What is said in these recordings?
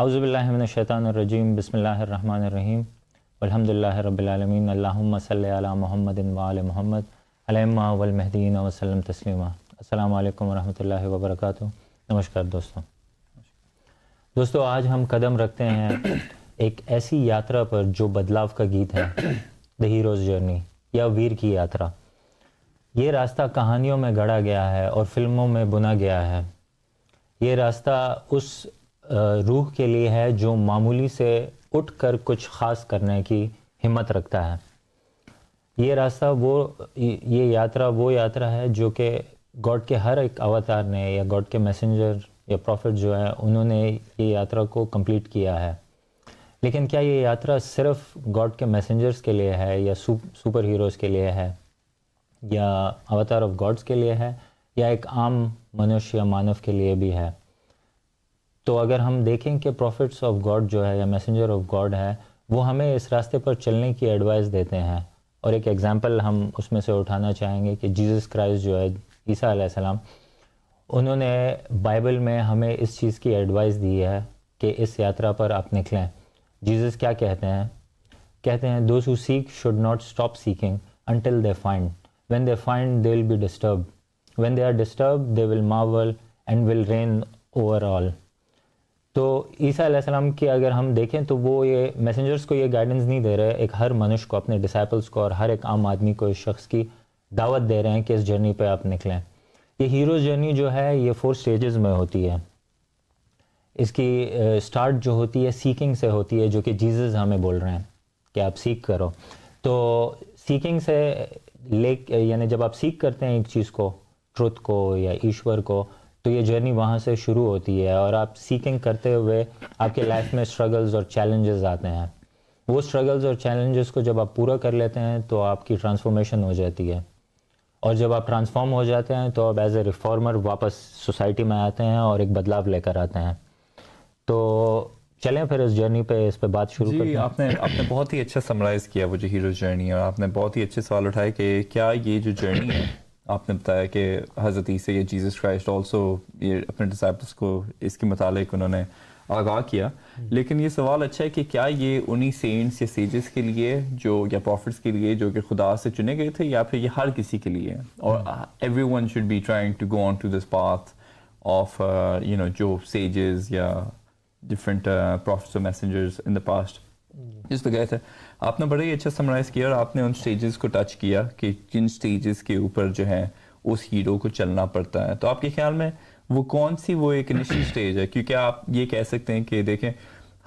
اعوذ باللہ من الشیطان الرجیم، بسم اللہ الرحمن الرحیم، والحمد للہ رب العالمین، اللہم صلی علی محمد وآل محمد الائمہ والمہدیین وسلم تسلیما۔ السلام علیکم ورحمۃ اللہ وبرکاتہ۔ نمسکار دوستو، آج ہم قدم رکھتے ہیں ایک ایسی یاترا پر جو بدلاؤ کا گیت ہے، دی ہیروز جرنی یا ویر کی یاترا۔ یہ راستہ کہانیوں میں گڑھا گیا ہے اور فلموں میں بنا گیا ہے۔ یہ راستہ اس روح کے لیے ہے جو معمولی سے اٹھ کر کچھ خاص کرنے کی ہمت رکھتا ہے۔ یہ راستہ یہ یاترا وہ یاترا ہے جو کہ گاڈ کے ہر ایک اوتار نے یا گاڈ کے میسنجر یا پروفٹ جو ہے انہوں نے یہ یاترا کو کمپلیٹ کیا ہے۔ لیکن کیا یہ یاترا صرف گاڈ کے میسنجرز کے لیے ہے یا سپر ہیروز کے لیے ہے یا اوتار آف گاڈز کے لیے ہے یا ایک عام منش یا مانو کے لیے بھی ہے؟ تو اگر ہم دیکھیں کہ پروفٹس آف گاڈ جو ہے یا میسنجر آف گاڈ ہے وہ ہمیں اس راستے پر چلنے کی ایڈوائز دیتے ہیں، اور ایک ایگزامپل ہم اس میں سے اٹھانا چاہیں گے کہ جیزس کرائسٹ جو ہے، عیسیٰ علیہ السلام، انہوں نے بائبل میں ہمیں اس چیز کی ایڈوائز دی ہے کہ اس یاترا پر آپ نکلیں۔ جیزس کیا کہتے ہیں those who seek should not stop seeking until they find, when they find they will be disturbed, when they are disturbed they will marvel and will reign over all. تو عیسیٰ علیہ السلام کی اگر ہم دیکھیں تو وہ یہ میسنجرز کو یہ گائیڈنس نہیں دے رہے، ایک ہر منش کو، اپنے ڈسائپلس کو اور ہر ایک عام آدمی کو، اس شخص کی دعوت دے رہے ہیں کہ اس جرنی پہ آپ نکلیں۔ یہ ہیروز جرنی جو ہے یہ 4 سٹیجز میں ہوتی ہے۔ اس کی سٹارٹ جو ہوتی ہے سیکنگ سے ہوتی ہے، جو کہ جیزس ہمیں بول رہے ہیں کہ آپ سیک کرو۔ تو سیکنگ سے یعنی جب آپ سیک کرتے ہیں ایک چیز کو، ٹروتھ کو یا ایشور کو، تو یہ جرنی وہاں سے شروع ہوتی ہے، اور آپ سیکنگ کرتے ہوئے آپ کے لائف میں اسٹرگلز اور چیلنجز آتے ہیں۔ وہ اسٹرگلز اور چیلنجز کو جب آپ پورا کر لیتے ہیں تو آپ کی ٹرانسفارمیشن ہو جاتی ہے، اور جب آپ ٹرانسفارم ہو جاتے ہیں تو آپ ایز اے ریفارمر واپس سوسائٹی میں آتے ہیں اور ایک بدلاؤ لے کر آتے ہیں۔ تو چلیں پھر اس جرنی پہ اس پہ بات شروع کرتے ہیں۔ آپ نے بہت ہی اچھا سمرائز کیا وہ جو ہیروز جرنی، اور آپ نے بہت ہی اچھے سوال اٹھائے کہ کیا یہ جو جرنی ہے، آپ نے بتایا کہ حضرت عیسیٰ یا جیزس کرائسٹ آلسو یہ اپنے ڈسائپلس کو اس کے متعلق انہوں نے آگاہ کیا، لیکن یہ سوال اچھا ہے کہ کیا یہ انہی سینٹس یا سیجز کے لیے جو یا پروفٹس کے لیے جو کہ خدا سے چنے گئے تھے، یا پھر یہ ہر کسی کے لیے؟ اور every one should be trying to go on to this path of جو سیجز یا ڈفرینٹ پروفٹس اور میسنجرز ان دا پاسٹ جس پہ گئے تھے۔ آپ نے بڑا ہی اچھا سمرائز کیا، اور آپ نے ان سٹیجز کو ٹچ کیا کہ کن سٹیجز کے اوپر جو ہے اس ہیرو کو چلنا پڑتا ہے۔ تو آپ کے خیال میں وہ کون سی وہ ایک انیشل سٹیج ہے؟ کیونکہ آپ یہ کہہ سکتے ہیں کہ دیکھیں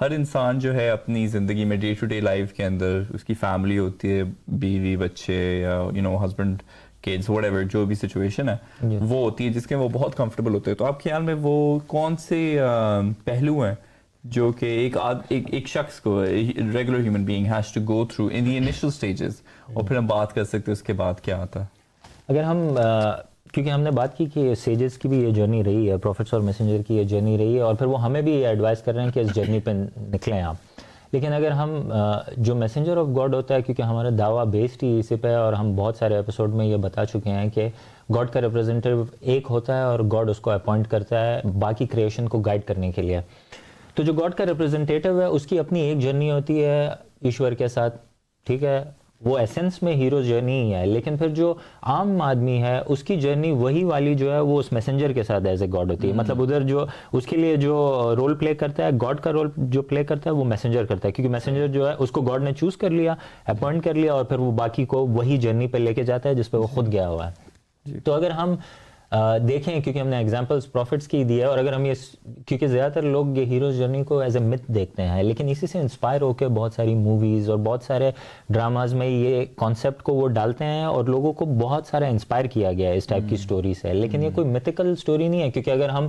ہر انسان جو ہے اپنی زندگی میں ڈے ٹو ڈے لائف کے اندر اس کی فیملی ہوتی ہے، بیوی بچے یا ہسبینڈ کڈز وٹ ایور، جو بھی سچویشن ہے وہ ہوتی ہے جس کے وہ بہت کمفرٹیبل ہوتے ہیں۔ تو آپ کے خیال میں وہ کون سے پہلو ہیں جو کہ ایک شخص کو، regular human being has to go through in the initial stages, اور پھر ہم بات کر سکتے ہیں اس کے بعد کیا آتا ہے؟ اگر ہم کیونکہ ہم نے بات کی کہ سیجز کی بھی یہ جرنی رہی ہے، پروفٹس اور میسنجر کی یہ جرنی رہی ہے، اور پھر وہ ہمیں بھی یہ ایڈوائز کر رہے ہیں کہ اس جرنی پہ نکلیں آپ۔ لیکن اگر ہم جو میسنجر آف گاڈ ہوتا ہے، کیونکہ ہمارا دعویٰ بیسڈ ہی اسی پہ ہے، اور ہم بہت سارے ایپیسوڈ میں یہ بتا چکے ہیں کہ گاڈ کا ریپرزینٹیو ایک ہوتا ہے اور گاڈ اس کو اپوائنٹ کرتا ہے باقی کریشن کو گائیڈ کرنے کے لیے۔ تو جو گاڈ کا ریپرزینٹیو ہے اس کی اپنی ایک جرنی ہوتی ہے ایشور کے ساتھ، ٹھیک ہے، وہ ایسنس میں ہیروز جرنی ہی ہے۔ لیکن پھر جو عام آدمی ہے اس کی جرنی وہی والی جو ہے وہ اس میسنجر کے ساتھ ایز اے گاڈ ہوتی ہے۔ مطلب ادھر جو اس کے لیے جو رول پلے کرتا ہے، گاڈ کا رول جو پلے کرتا ہے وہ میسنجر کرتا ہے، کیونکہ میسنجر جو ہے اس کو گاڈ نے چوز کر لیا، اپوائنٹ کر لیا، اور پھر وہ باقی کو وہی جرنی پہ لے کے جاتا ہے جس پہ وہ خود گیا ہوا ہے۔ تو اگر ہم دیکھیں، کیونکہ ہم نے ایگزامپلس پروفٹس کی دی ہے، اور اگر ہم یہ کیونکہ زیادہ تر لوگ یہ ہیروز جرنی کو ایز اے متھ دیکھتے ہیں، لیکن اسی سے انسپائر ہو کے بہت ساری موویز اور بہت سارے ڈراماز میں یہ کانسیپٹ کو وہ ڈالتے ہیں، اور لوگوں کو بہت سارا انسپائر کیا گیا ہے اس ٹائپ کی سٹوری سے۔ لیکن یہ کوئی میتھیکل سٹوری نہیں ہے، کیونکہ اگر ہم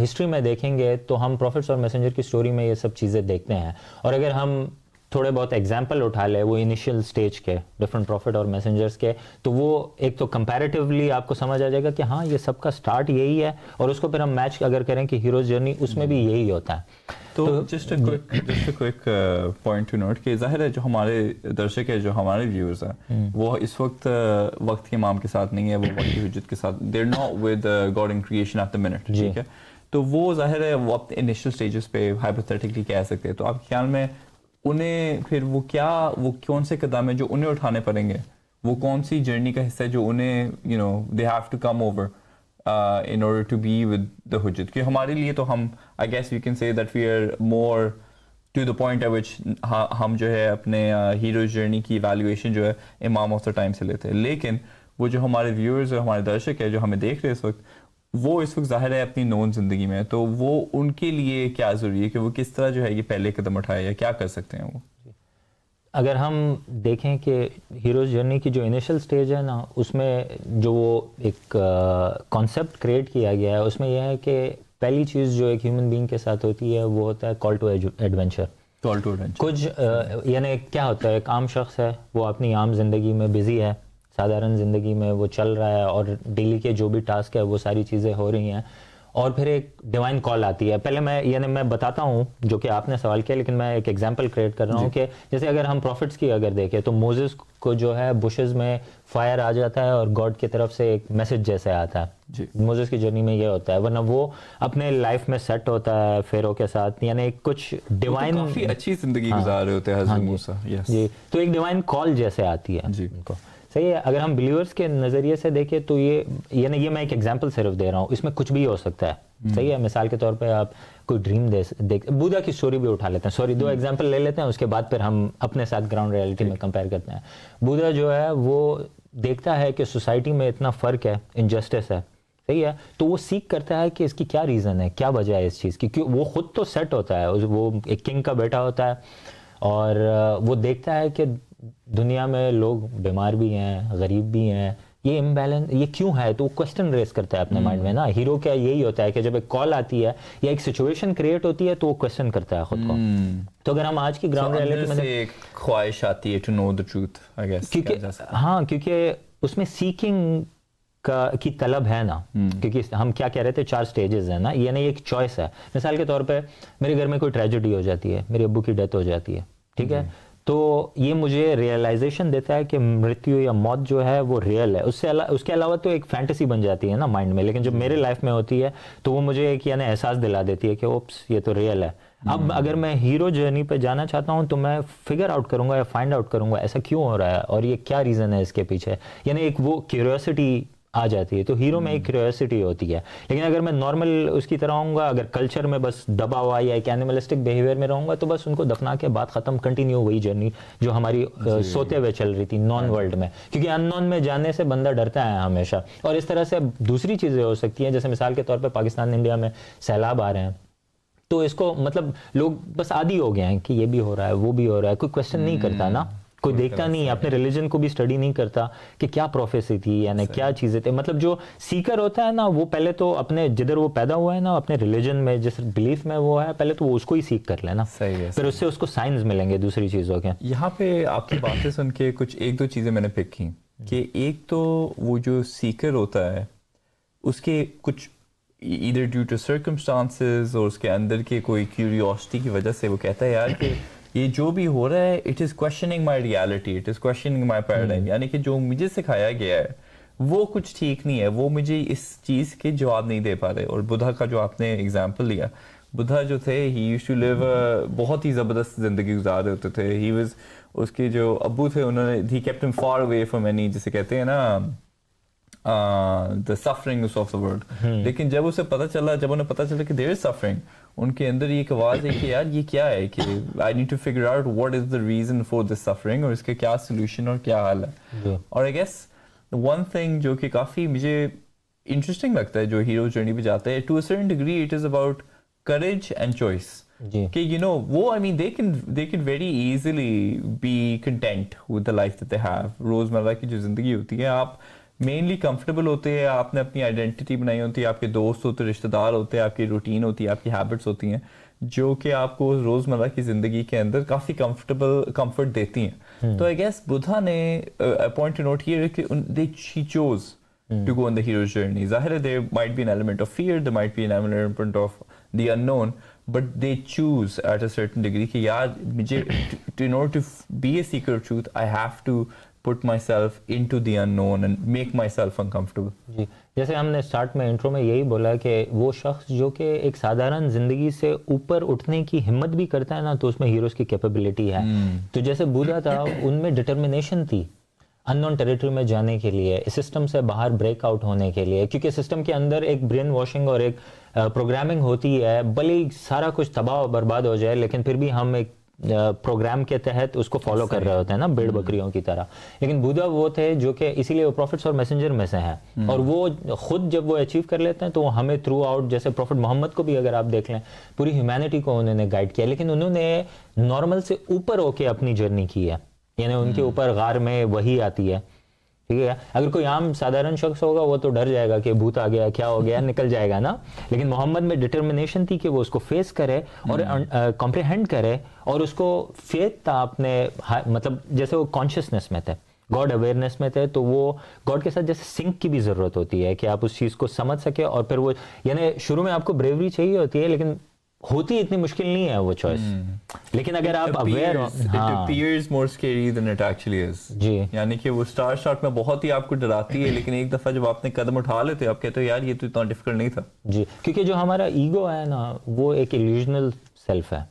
ہسٹری میں دیکھیں گے تو ہم پروفٹس اور میسنجر کی سٹوری میں یہ سب چیزیں دیکھتے ہیں۔ اور اگر ہم تھوڑے بہت ایگزامپل اٹھا لے وہ انیشیل سٹیج کے ڈفرینٹ پروفٹ اور میسنجرز کے، تو وہ ایک تو کمپیریٹیولی آپ کو سمجھ آ جائے گا کہ ہاں یہ سب کا سٹارٹ یہی ہے، اور اس کو پھر ہم میچ اگر کریں کہ ہیروز جرنی اس میں بھی یہی ہوتا ہے۔ تو just a quick point to note کہ ظاہر ہے جو ہمارے درشک ہے، جو ہمارے ویورز ہیں، وہ اس وقت وقت کے امام کے ساتھ نہیں ہے، وہ وقت کی حجت کے ساتھ، they are not with God in creation at the moment, ٹھیک ہے؟ تو وہ ظاہر ہے وہ اپنے انیشل سٹیجز پہ ہائپوتھیٹیکلی کہہ سکتے ہیں. تو آپ کے خیال میں انہیں پھر وہ کون سے قدم ہیں جو انہیں اٹھانے پڑیں گے, وہ کون سی جرنی کا حصہ ہے جو انہیں they have to come over in order to be with the حجت, کہ ہمارے لیے تو ہم I guess we can say that we are more to the point at which ہم جو ہے اپنے ہیروز جرنی کی ایویلویشن جو ہے امام آف دا ٹائم سے لیتے ہیں, لیکن وہ جو ہمارے ویورز اور ہمارے درشک ہے جو ہمیں دیکھ رہے اس وقت, وہ اس وقت ظاہر ہے اپنی نون زندگی میں, تو وہ ان کے لیے کیا ضروری ہے کہ وہ کس طرح جو ہے یہ پہلے قدم اٹھائے یا کیا کر سکتے ہیں وہ؟ اگر ہم دیکھیں کہ ہیروز جرنی کی جو انیشل سٹیج ہے نا, اس میں جو وہ ایک کانسیپٹ کریٹ کیا گیا ہے, اس میں یہ ہے کہ پہلی چیز جو ایک ہیومن بینگ کے ساتھ ہوتی ہے وہ ہوتا ہے کال ٹو ایڈونچر. کچھ یعنی کیا ہوتا ہے, ایک عام شخص ہے, وہ اپنی عام زندگی میں بزی ہے, سادھارن زندگی میں وہ چل رہا ہے اور ڈیلی کے جو بھی ٹاسک ہے وہ ساری چیزیں ہو رہی ہیں, اور پھر ایک ڈیوائن کال آتی ہے. پہلے میں بتاتا ہوں جو کہ آپ نے سوال کیا, لیکن میں ایک ایگزامپل کریٹ کر رہا ہوں کہ جیسے اگر ہم پروفٹس کی اگر دیکھیں تو موزس کو جو ہے بشز میں فائر آ جاتا ہے اور گاڈ کی طرف سے ایک میسج جیسے آتا ہے. موزس کی جرنی میں یہ ہوتا ہے, ورنہ وہ اپنے لائف میں سیٹ ہوتا ہے فیرو کے ساتھ, یعنی کچھ ڈیوائن کافی اچھی زندگی گزار رہے ہوتے ہیں حضرت موسیٰ. جی, تو ایک ڈیوائن کال جیسے آتی ہے ان کو. صحیح ہے. اگر ہم بلیورز کے نظریے سے دیکھیں تو یہ میں ایک ایگزامپل صرف دے رہا ہوں, اس میں کچھ بھی ہو سکتا ہے. صحیح ہے. مثال کے طور پہ آپ کوئی ڈریم دیکھ, بودھا کی اسٹوری بھی اٹھا لیتے ہیں, سوری 2 ایگزامپل لے لیتے ہیں, اس کے بعد پھر ہم اپنے ساتھ گراؤنڈ ریئلٹی میں کمپیئر کرتے ہیں. بودھا جو ہے وہ دیکھتا ہے کہ سوسائٹی میں اتنا فرق ہے, انجسٹس ہے. صحیح ہے. تو وہ سیکھ کرتا ہے کہ اس کی کیا ریزن ہے, کیا وجہ ہے اس چیز کی, کیونکہ وہ خود تو سیٹ ہوتا ہے, وہ ایک کنگ کا بیٹا ہوتا ہے, اور وہ دیکھتا ہے کہ دنیا میں لوگ بیمار بھی ہیں, غریب بھی ہیں, یہ امبیلنس یہ کیوں ہے, تو وہ کوسچن ریز کرتا ہے اپنے مائنڈ میں نا. ہیرو کا یہی ہوتا ہے کہ جب ایک کال آتی ہے یا ایک سچویشن کریٹ ہوتی ہے تو وہ کوسچن کرتا ہے خود کو. تو اگر ہم آج کی گراؤنڈ ریئلٹی میں ایک خواہش آتی ہے to know the truth, I guess, کیونکہ اس میں سیکنگ کی طلب ہے نا, کیونکہ ہم کیا کہہ رہے تھے 4 سٹیجز ہیں نا, یعنی ایک چوائس ہے. مثال کے طور پہ میرے گھر میں کوئی ٹریجڈی ہو جاتی ہے, میرے ابو کی ڈیتھ ہو جاتی ہے, ٹھیک ہے, تو یہ مجھے ریئلائزیشن دیتا ہے کہ مرتیو یا موت جو ہے وہ ریئل ہے. اس کے علاوہ تو ایک فینٹیسی بن جاتی ہے نا مائنڈ میں, لیکن جب میرے لائف میں ہوتی ہے تو وہ مجھے ایک یعنی احساس دلا دیتی ہے کہ اوپس یہ تو ریئل ہے. اب اگر میں ہیرو جرنی پہ جانا چاہتا ہوں تو میں فگر آؤٹ کروں گا یا فائنڈ آؤٹ کروں گا ایسا کیوں ہو رہا ہے اور یہ کیا ریزن ہے اس کے پیچھے, یعنی ایک وہ کیوریوسٹی آ جاتی ہے. تو ہیرو میں ایک کیوریوسٹی ہوتی ہے. لیکن اگر میں نارمل اس کی طرح ہوں گا, اگر کلچر میں بس دبا ہوا یا ایک اینیملسٹک بیہیویئر میں رہوں گا, تو بس ان کو دفنا کے بعد ختم, کنٹینیو وہی جرنی جو ہماری سوتے ہوئے چل رہی تھی نان ورلڈ میں, کیونکہ ان نون میں جانے سے بندہ ڈرتا ہے ہمیشہ. اور اس طرح سے دوسری چیزیں ہو سکتی ہیں, جیسے مثال کے طور پہ پاکستان انڈیا میں سیلاب آ رہے ہیں, تو اس کو مطلب لوگ بس عادی ہو گئے ہیں کہ یہ بھی ہو رہا ہے وہ بھی ہو رہا ہے, کوئی کوشچن نہیں کرتا نا, کوئی دیکھتا نہیں, اپنے ریلیجن کو بھی اسٹڈی نہیں کرتا کہ کیا پروفیسی تھی, یعنی کیا چیزیں تھے. مطلب جو سیکر ہوتا ہے نا وہ پہلے تو اپنے جدھر وہ پیدا ہوا ہے نا, اپنے ریلیجن میں جس بلیف میں وہ ہے, پہلے تو وہ اس کو ہی سیکھ کر لینا, پھر اس سے اس کو سائنس ملیں گے دوسری چیزوں کے. یہاں پہ آپ کی باتیں سن کے کچھ 1-2 چیزیں میں نے پک کی کہ ایک تو وہ جو سیکر ہوتا ہے اس کے کچھ either due to circumstances اور اس کے اندر کے کوئی کیوریوسٹی کی وجہ سے وہ کہتا ہے یار کہ یہ جو بھی ہو رہا ہے it is questioning my reality, it is questioning my paradigm, یعنی کہ جو مجھے سکھایا گیا ہے وہ کچھ ٹھیک نہیں ہے, وہ مجھے اس چیز کے جواب نہیں دے پا رہے. اور بدھا کا جو آپ نے ایگزامپل لیا, بدھا جو تھے ہی یوزڈ ٹو لیو بہت ہی زبردست زندگی گزار رہے ہوتے تھے. ہی واز, اس کے جو ابو تھے انہوں نے ہی کیپٹ ہم فار اوے فرام اینی, جسے کہتے ہیں نا the suffering of the world. لیکن جب اسے پتہ چلا, جب انہیں پتہ چلا کہ there is suffering, ان کے اندر یہ ایک آواز ہے کہ یار یہ کیا ہے, کہ I need to figure out what is the reason for this suffering اور اس کے کیا solution اور کیا حل ہے. اور I guess one thing جو کہ کافی مجھے interesting لگتا ہے جو ہیرو جرنی پہ جاتا ہے, to a certain degree it is about courage and choice. کہ you know وہ I mean they can very easily be content with the life that they have. روزمرہ کی جو زندگی ہوتی ہے, آپ مینلی کمفرٹیبل ہوتے ہیں, آپ نے اپنی آئیڈینٹی بنائی ہوتی ہے, آپ کے دوست ہوتے ہیں, رشتہ دار ہوتے ہیں, آپ کی روٹین ہوتی ہے, آپ کی ہیبٹس ہوتی ہیں جو کہ آپ کو روزمرہ کی زندگی کے اندر کافی کمفرٹ دیتی ہیں. تو آئی گیس بدھا نے پوائنٹ ٹو نوٹ ہیئر کہ she chose to go on the hero's journey. ظاہر ہے there might be an element of fear, there might be an element of the unknown, but they choose at a certain degree کہ یار مجھے in order to be a seeker of truth I have to put myself into the unknown and make myself uncomfortable. جی جیسے ہم نے start میں intro میں یہی بولا کہ وہ شخص جو کہ ایک سادھارن زندگی سے اوپر اٹھنے کی ہمت بھی کرتا ہے نا, تو اس میں ہیروز کی کیپیبلٹی ہے. تو جیسے بودا تھا, ان میں ڈٹرمنیشن تھی ان نون ٹیریٹری میں جانے کے لیے, سسٹم سے باہر بریک آؤٹ ہونے کے لیے, کیونکہ سسٹم کے اندر ایک برین واشنگ اور ایک پروگرامنگ ہوتی ہے. بھلے سارا کچھ تباہ و برباد ہو جائے لیکن پھر بھی ہم ایک پروگرام کے تحت اس کو فالو کر رہے ہوتے ہیں نا, بھیڑ بکریوں کی طرح. لیکن بودا وہ تھے جو کہ اسی لیے وہ پروفٹس اور میسنجر میں سے ہیں, اور وہ خود جب وہ اچیو کر لیتے ہیں تو وہ ہمیں تھرو آؤٹ, جیسے پروفٹ محمد کو بھی اگر آپ دیکھ لیں, پوری ہیومینٹی کو انہوں نے گائیڈ کیا, لیکن انہوں نے نارمل سے اوپر ہو کے اپنی جرنی کی ہے. یعنی ان کے اوپر غار میں وہی آتی ہے, ٹھیک ہے. اگر کوئی عام سادھارن شخص ہوگا وہ تو ڈر جائے گا کہ بھوت آ گیا, کیا ہو گیا, نکل جائے گا نا. لیکن محمد میں ڈٹرمنیشن تھی کہ وہ اس کو فیس کرے اور کمپریہینڈ کرے, اور اس کو فیتھ تھا اپنے, مطلب جیسے وہ کانشیسنس میں تھے, گاڈ اویئرنیس میں تھے, تو وہ گاڈ کے ساتھ جیسے سنک کی بھی ضرورت ہوتی ہے کہ آپ اس چیز کو سمجھ سکے. اور پھر وہ یعنی شروع میں آپ کو بریوری چاہیے ہوتی ہے, لیکن ہوتی اتنی مشکل نہیں ہے وہ چوائس. لیکن اگر آپ aware who, it appears more scary than it actually is. جی, یعنی کہ وہ اسٹارٹ میں بہت ہی آپ کو ڈراتی ہے, لیکن ایک دفعہ جب آپ نے قدم اٹھا لیتے آپ کہتے ہو یار یہ تو اتنا ڈیفیکلٹ نہیں تھا. جی, کیونکہ جو ہمارا ایگو ہے نا وہ ایک ایلیوژنل سیلف ہے,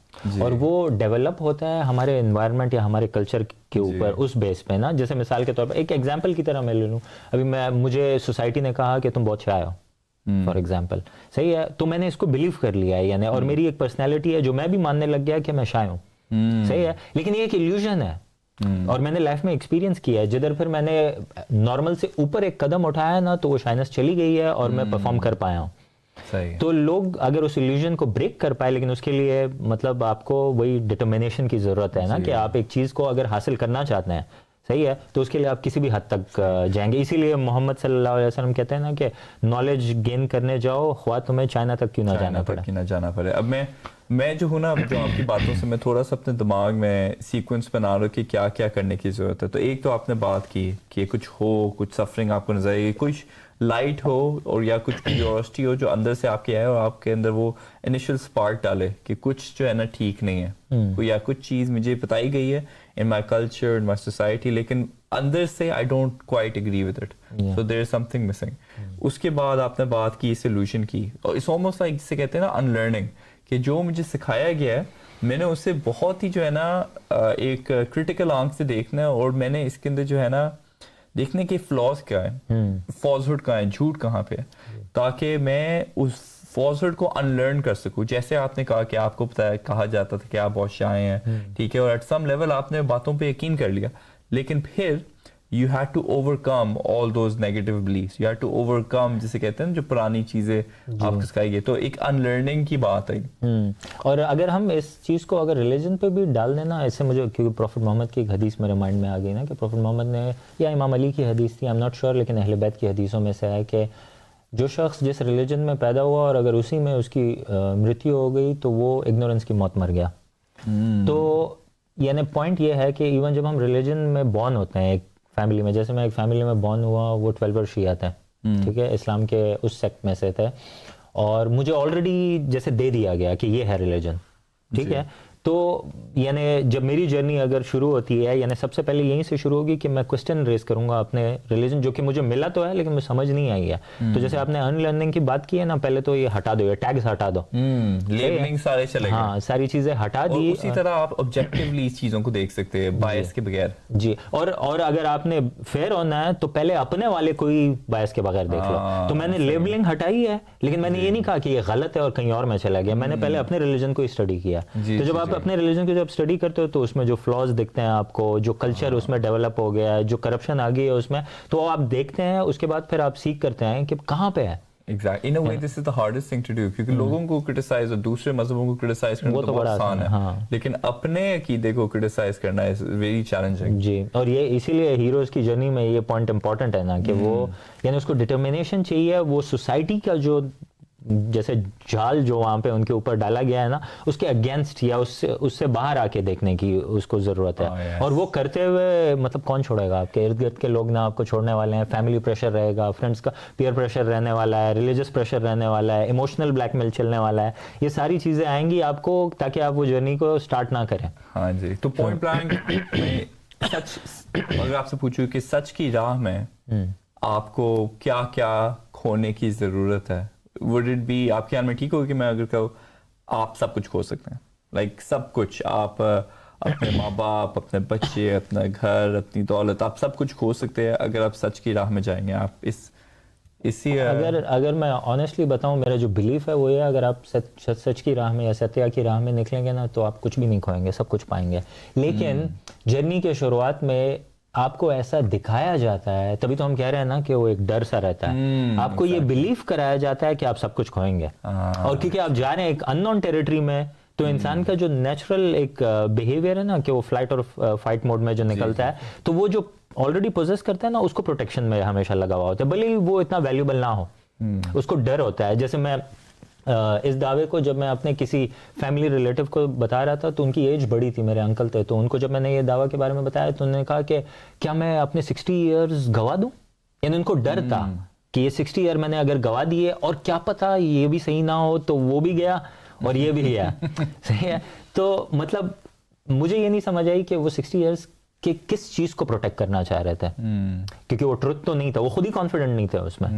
اور وہ ڈیولپ ہوتا ہے ہمارے انوائرمنٹ یا ہمارے کلچر کے اوپر, اس بیس پہ نا. جیسے مثال کے طور پر ایک ایگزامپل کی طرح میں لے لوں, ابھی مجھے سوسائٹی نے کہا کہ تم بہت شائع ہو, فار ایگزامپل, صحیح ہے, تو میں نے اس کو بلیو کر لیا ہے, یعنی, اور میری ایک پرسنالٹی ہے جو میں بھی ماننے لگ گیا کہ میں شائع ہوں, صحیح ہے. لیکن یہ ایک ایلیوژن ہے, اور میں نے لائف میں ایکسپیرینس کیا ہے, جدھر پھر میں نے نارمل سے اوپر ایک قدم اٹھایا نا تو وہ شائنس چلی گئی ہے اور میں پرفارم کر پایا ہوں. تو لوگ اگر اس ایلیوژن کو بریک کر پائے, لیکن اس کے لیے مطلب آپ کو وہی ڈٹرمنیشن کی ضرورت ہے نا, کہ آپ ایک چیز کو اگر حاصل کرنا چاہتے ہیں, صحیح ہے, تو اس کے لیے آپ کسی بھی حد تک جائیں گے. اسی لیے محمد صلی اللہ علیہ وسلم کہتے ہیں نا کہ نالج گین کرنے جاؤ, خواہ تمہیں چائنا تک کیوں نہ جانا پڑے. اب میں جو ہوں نا, جو آپ کی باتوں سے میں تھوڑا سا اپنے دماغ میں سیکوینس بنا رہا ہوں کہ کیا کیا کرنے کی ضرورت ہے. تو ایک تو آپ نے بات کی کہ کچھ ہو, کچھ سفرنگ آپ کو نظر آئے گی, کچھ لائٹ ہو اور یا کچھ کیوریوسٹی ہو جو اندر سے آپ کے آئے اور آپ کے اندر وہ انیشل اسپارک ڈالے کہ کچھ جو ہے نا ٹھیک نہیں ہے, یا کچھ چیز مجھے بتائی گئی ہے in my culture, in my society, لیکن اندر سے I don't quite agree with it. So there is something missing. اس کے بعد آپ نے بات کی solution کی, اور it's almost like جسے کہتے ہیں نا unlearning, کہ جو مجھے سکھایا گیا ہے میں نے اسے بہت ہی جو ہے نا ایک critical آنکھ سے دیکھنا ہے, اور میں نے اس کے اندر جو ہے نا دیکھنے کے فلاز کیا ہے, فالسہڈ کہاں ہے, جھوٹ کہاں پہ ہے, تاکہ میں اس فالسہڈ کو انلرن کر سکوں. جیسے آپ نے کہا کہ آپ کو پتا ہے, کہا جاتا تھا کہ آپ بہت شائع ہیں, ٹھیک ہے, اور ایٹ سم لیول آپ نے باتوں پہ یقین کر لیا, لیکن پھر you had to overcome all those negative beliefs, you had to overcome جسے کہتے ہیں جو پرانی چیزیں آپ کو سکھائی گئی, تو ایک انلرننگ کی بات ہے. اور اگر ہم اس چیز کو اگر ریلیجن پہ بھی ڈال دیں نا, ایسے مجھے کیونکہ پروفٹ محمد کی ایک حدیث میرے مائنڈ میں آ گئی نا, کہ پروفٹ محمد نے, یا امام علی کی حدیث تھی, I'm not sure, لیکن اہل بیت کی حدیثوں میں سے ہے کہ جو شخص جس ریلیجن میں پیدا ہوا اور اگر اسی میں اس کی مرتیو ہو گئی تو وہ اگنورنس کی موت مر گیا. تو یعنی پوائنٹ یہ ہے کہ ایون جب ہم ریلیجن میں بورن ہوتے ہیں ایک فیملی میں, جیسے میں ایک فیملی میں بورن ہوا, وہ 12 شیعہ تھے, ٹھیک ہے, اسلام کے اس سیکٹ میں سے تھے, اور مجھے آلریڈی جیسے دے دیا گیا کہ یہ ہے ریلیجن, ٹھیک ہے. تو یعنی جب میری جرنی اگر شروع ہوتی ہے, یعنی سب سے پہلے یہیں سے شروع ہوگی کہ میں کوسچن ریز کروں گا اپنے ریلیجن, جو کہ مجھے ملا تو ہے لیکن مجھے سمجھ نہیں آئی ہے. تو جیسے آپ نے ان لرننگ کی بات کی ہے نا, پہلے تو یہ ہٹا دو, یہ ٹیگز ہٹا دو, لیبلنگ سارے چلے گئے, ہاں ساری چیزیں ہٹا دی. اسی طرح آپ آبجیکٹیولی اس چیزوں کو دیکھ سکتے ہیں بائس کے بغیر. جی, اور اگر آپ نے فیئر ہونا ہے تو پہلے اپنے والے کو ہی بائس کے بغیر دیکھ لو. تو میں نے لیبلنگ ہٹائی ہے, لیکن میں نے یہ نہیں کہا کہ یہ غلط ہے اور کہیں اور میں چلا گیا, میں نے پہلے اپنے ریلیجن کو اسٹڈی کیا. تو جب آپ اپنے ریلیجن کو جب اسٹڈی کرتے ہو تو اس میں جو فلاز دکھتے ہیں آپ کو, جو کلچر اس میں ڈیولپ ہو گیا ہے, جو کرپشن آ گئی ہے اس میں, تو آپ دیکھتے ہیں, اس کے بعد پھر آپ سیکھ کرتے ہیں کہ کہاں پہ ہے. Exactly. In a way, this is the hardest thing to do, کیونکہ لوگوں کو کرٹیسائز اور دوسرے مذہبوں کو کرٹیسائز کرنا تو بہت آسان ہے, لیکن اپنے عقیدے کو کرٹیسائز کرنا is very challenging. جی, اور یہ اسی لیے ہیروز کی جرنی میں یہ پوائنٹ امپورٹنٹ ہے نا, کہ وہ یعنی اس کو ڈٹرمنیشن چاہیے, وہ سوسائٹی کا جو جیسے جال جو وہاں پہ ان کے اوپر ڈالا گیا ہے نا, اس کے اگینسٹ یا اس سے باہر آ کے دیکھنے کی اس کو ضرورت ہے. اور وہ کرتے ہوئے مطلب کون چھوڑے گا, آپ کے ارد گرد کے لوگ نہ آپ کو چھوڑنے والے ہیں, فیملی پریشر رہے گا, فرینڈس کا پیئر پریشر رہنے والا ہے, ریلیجس پریشر رہنے والا ہے, ایموشنل بلیک میل چلنے والا ہے, یہ ساری چیزیں آئیں گی آپ کو تاکہ آپ وہ جرنی کو اسٹارٹ نہ کریں. ہاں جی, تو پوائنٹ بلانک سچ اگر آپ سے پوچھوں کہ سچ کی راہ میں آپ کو کیا کیا کھونے کی ضرورت ہے, would it be آپ کے خیال میں ٹھیک ہوگا کہ میں اگر کہوں آپ سب کچھ کھو سکتے ہیں, لائک سب کچھ, آپ اپنے ماں باپ, اپنے بچے, اپنا گھر, اپنی دولت, آپ سب کچھ کھو سکتے ہیں اگر آپ سچ کی راہ میں جائیں گے. آپ اسی اگر میں آنیسٹلی بتاؤں, میرا جو بلیف ہے وہ یہ, اگر آپ سچ کی راہ میں یا ستیہ کی راہ میں نکلیں گے نا تو آپ کچھ بھی نہیں کھوئیں گے, سب کچھ پائیں گے. لیکن جرنی کے شروعات میں آپ کو ایسا دکھایا جاتا ہے, تبھی تو ہم کہہ رہے ہیں نا کہ وہ ایک ڈر سا رہتا ہے, آپ کو یہ بلیف کرایا جاتا ہے کہ آپ سب کچھ کھوئیں گے. اور کیونکہ آپ جا رہے ہیں ایک ان نون ٹیریٹری میں, تو انسان کا جو نیچرل ایک بیہیویئر ہے نا کہ وہ فلائٹ اور فائٹ موڈ میں جو نکلتا ہے, تو وہ جو آلریڈی پوزیس کرتا ہے نا, اس کو پروٹیکشن میں ہمیشہ لگا ہوا ہوتا ہے, بھلے ہی وہ اتنا ویلیوبل نہ ہو, اس کو ڈر ہوتا ہے. جیسے میں اس دعوے کو جب میں اپنے کسی فیملی ریلیٹیو کو بتا رہا تھا, تو ان کی ایج بڑی تھی, میرے انکل تھے, تو ان کو جب میں نے یہ دعویٰ کے بارے میں بتایا تو انہوں نے کہا کہ کیا میں اپنے 60 ایئرز گوا دوں. یعنی ان کو ڈر تھا کہ یہ 60 ایئر میں نے اگر گوا دیے, اور کیا پتا یہ بھی صحیح نہ ہو, تو وہ بھی گیا اور یہ بھی گیا. صحیح ہے. تو مطلب مجھے یہ نہیں سمجھ آئی کہ وہ 60 ایئرز کہ کس چیز کو پروٹیکٹ کرنا چاہ رہے تھے, کیونکہ وہ ٹروتھ تو نہیں تھا, وہ خود ہی کانفیڈنٹ نہیں تھے اس میں.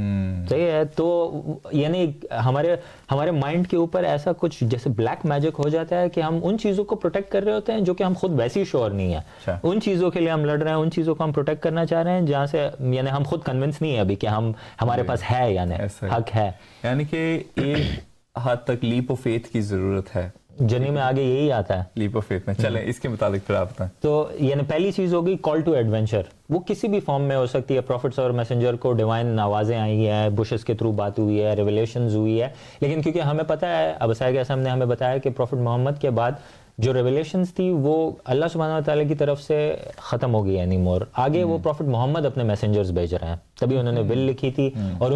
صحیح ہے. تو یعنی ہمارے مائنڈ کے اوپر ایسا کچھ جیسے بلیک میجک ہو جاتا ہے کہ ہم ان چیزوں کو پروٹیکٹ کر رہے ہوتے ہیں جو کہ ہم خود ویسے ہی شیور نہیں ہے. ان چیزوں کے لیے ہم لڑ رہے ہیں, ان چیزوں کو ہم پروٹیکٹ کرنا چاہ رہے ہیں جہاں سے یعنی ہم خود کنونس نہیں ہے ابھی کہ ہمارے پاس ہے, یعنی حق ہے. یعنی کہ ایک حد تک لیپ آف فیتھ کی ضرورت ہے جرنی میں, آگے یہی آتا ہے لیپ آف فیتھ میں. چلیں اس کے متعلق پھر آپ بتائیں. تو یعنی پہلی چیز ہوگی کال ٹو ایڈونچر. وہ کسی بھی فارم میں ہو سکتی ہے. پروفٹس اور میسنجر کو ڈیوائن آوازیں آئی ہیں, بشز کے تھرو بات ہوئی ہے, ریویلیشنز ہوئی ہے, لیکن کیونکہ ہمیں پتہ ہے, اب عیسیٰ اعظم نے ہمیں بتایا کہ پروفٹ محمد کے بعد جو ریویلیشنز تھی وہ اللہ سبحانہ وتعالیٰ کی طرف سے ختم ہو گئی اینی مور. آگے وہ پروفٹ محمد اپنے میسنجرز بھیج رہے ہیں, تبھی انہوں نے ول لکھی تھی, اور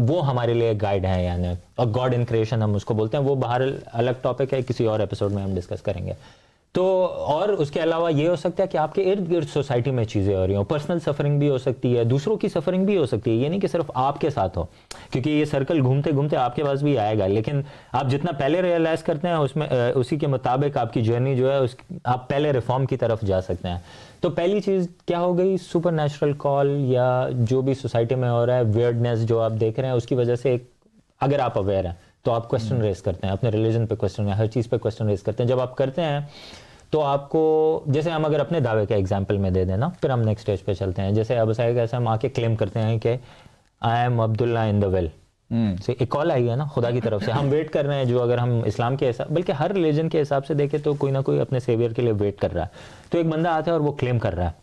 وہ ہمارے لیے گائیڈ ہیں, یعنی اور گاڈ ان کریشن ہم اس کو بولتے ہیں. وہ باہر الگ ٹاپک ہے, کسی اور ایپیسوڈ میں ہم ڈسکس کریں گے. تو اور اس کے علاوہ یہ ہو سکتا ہے کہ آپ کے ارد گرد سوسائٹی میں چیزیں ہو رہی ہوں, پرسنل سفرنگ بھی ہو سکتی ہے, دوسروں کی سفرنگ بھی ہو سکتی ہے, یہ نہیں کہ صرف آپ کے ساتھ ہو, کیونکہ یہ سرکل گھومتے گھومتے آپ کے پاس بھی آئے گا. لیکن آپ جتنا پہلے ریئلائز کرتے ہیں اس میں اسی کے مطابق آپ کی جرنی جو ہے آپ پہلے ریفارم کی طرف جا سکتے ہیں. تو پہلی چیز کیا ہو گئی, سپر نیچرل کال یا جو بھی سوسائٹی میں ہو رہا ہے, ویئرڈنیس جو آپ دیکھ رہے ہیں, اس کی وجہ سے اگر آپ اویئر ہیں تو آپ کوسچن ریز کرتے ہیں, اپنے ریلیجن پہ کوسچن, ہر چیز پہ کوسچن ریز کرتے ہیں. جب آپ کرتے ہیں تو آپ کو, جیسے ہم اگر اپنے دعوے کا ایگزامپل میں دے دیں نا, پھر ہم نیکسٹ اسٹیج پہ چلتے ہیں. جیسے اب ایسے ہم آ کے کلیم کرتے ہیں کہ I am Abdullah in the well, ایک کال آئی ہے نا خدا کی طرف سے, ہم ویٹ کر رہے ہیں. جو اگر ہم اسلام کے حساب, بلکہ ہر ریلیجن کے حساب سے دیکھیں تو کوئی نہ کوئی اپنے سیویئر کے لیے ویٹ کر رہا ہے. تو ایک بندہ آتا ہے اور وہ کلیم کر رہا ہے,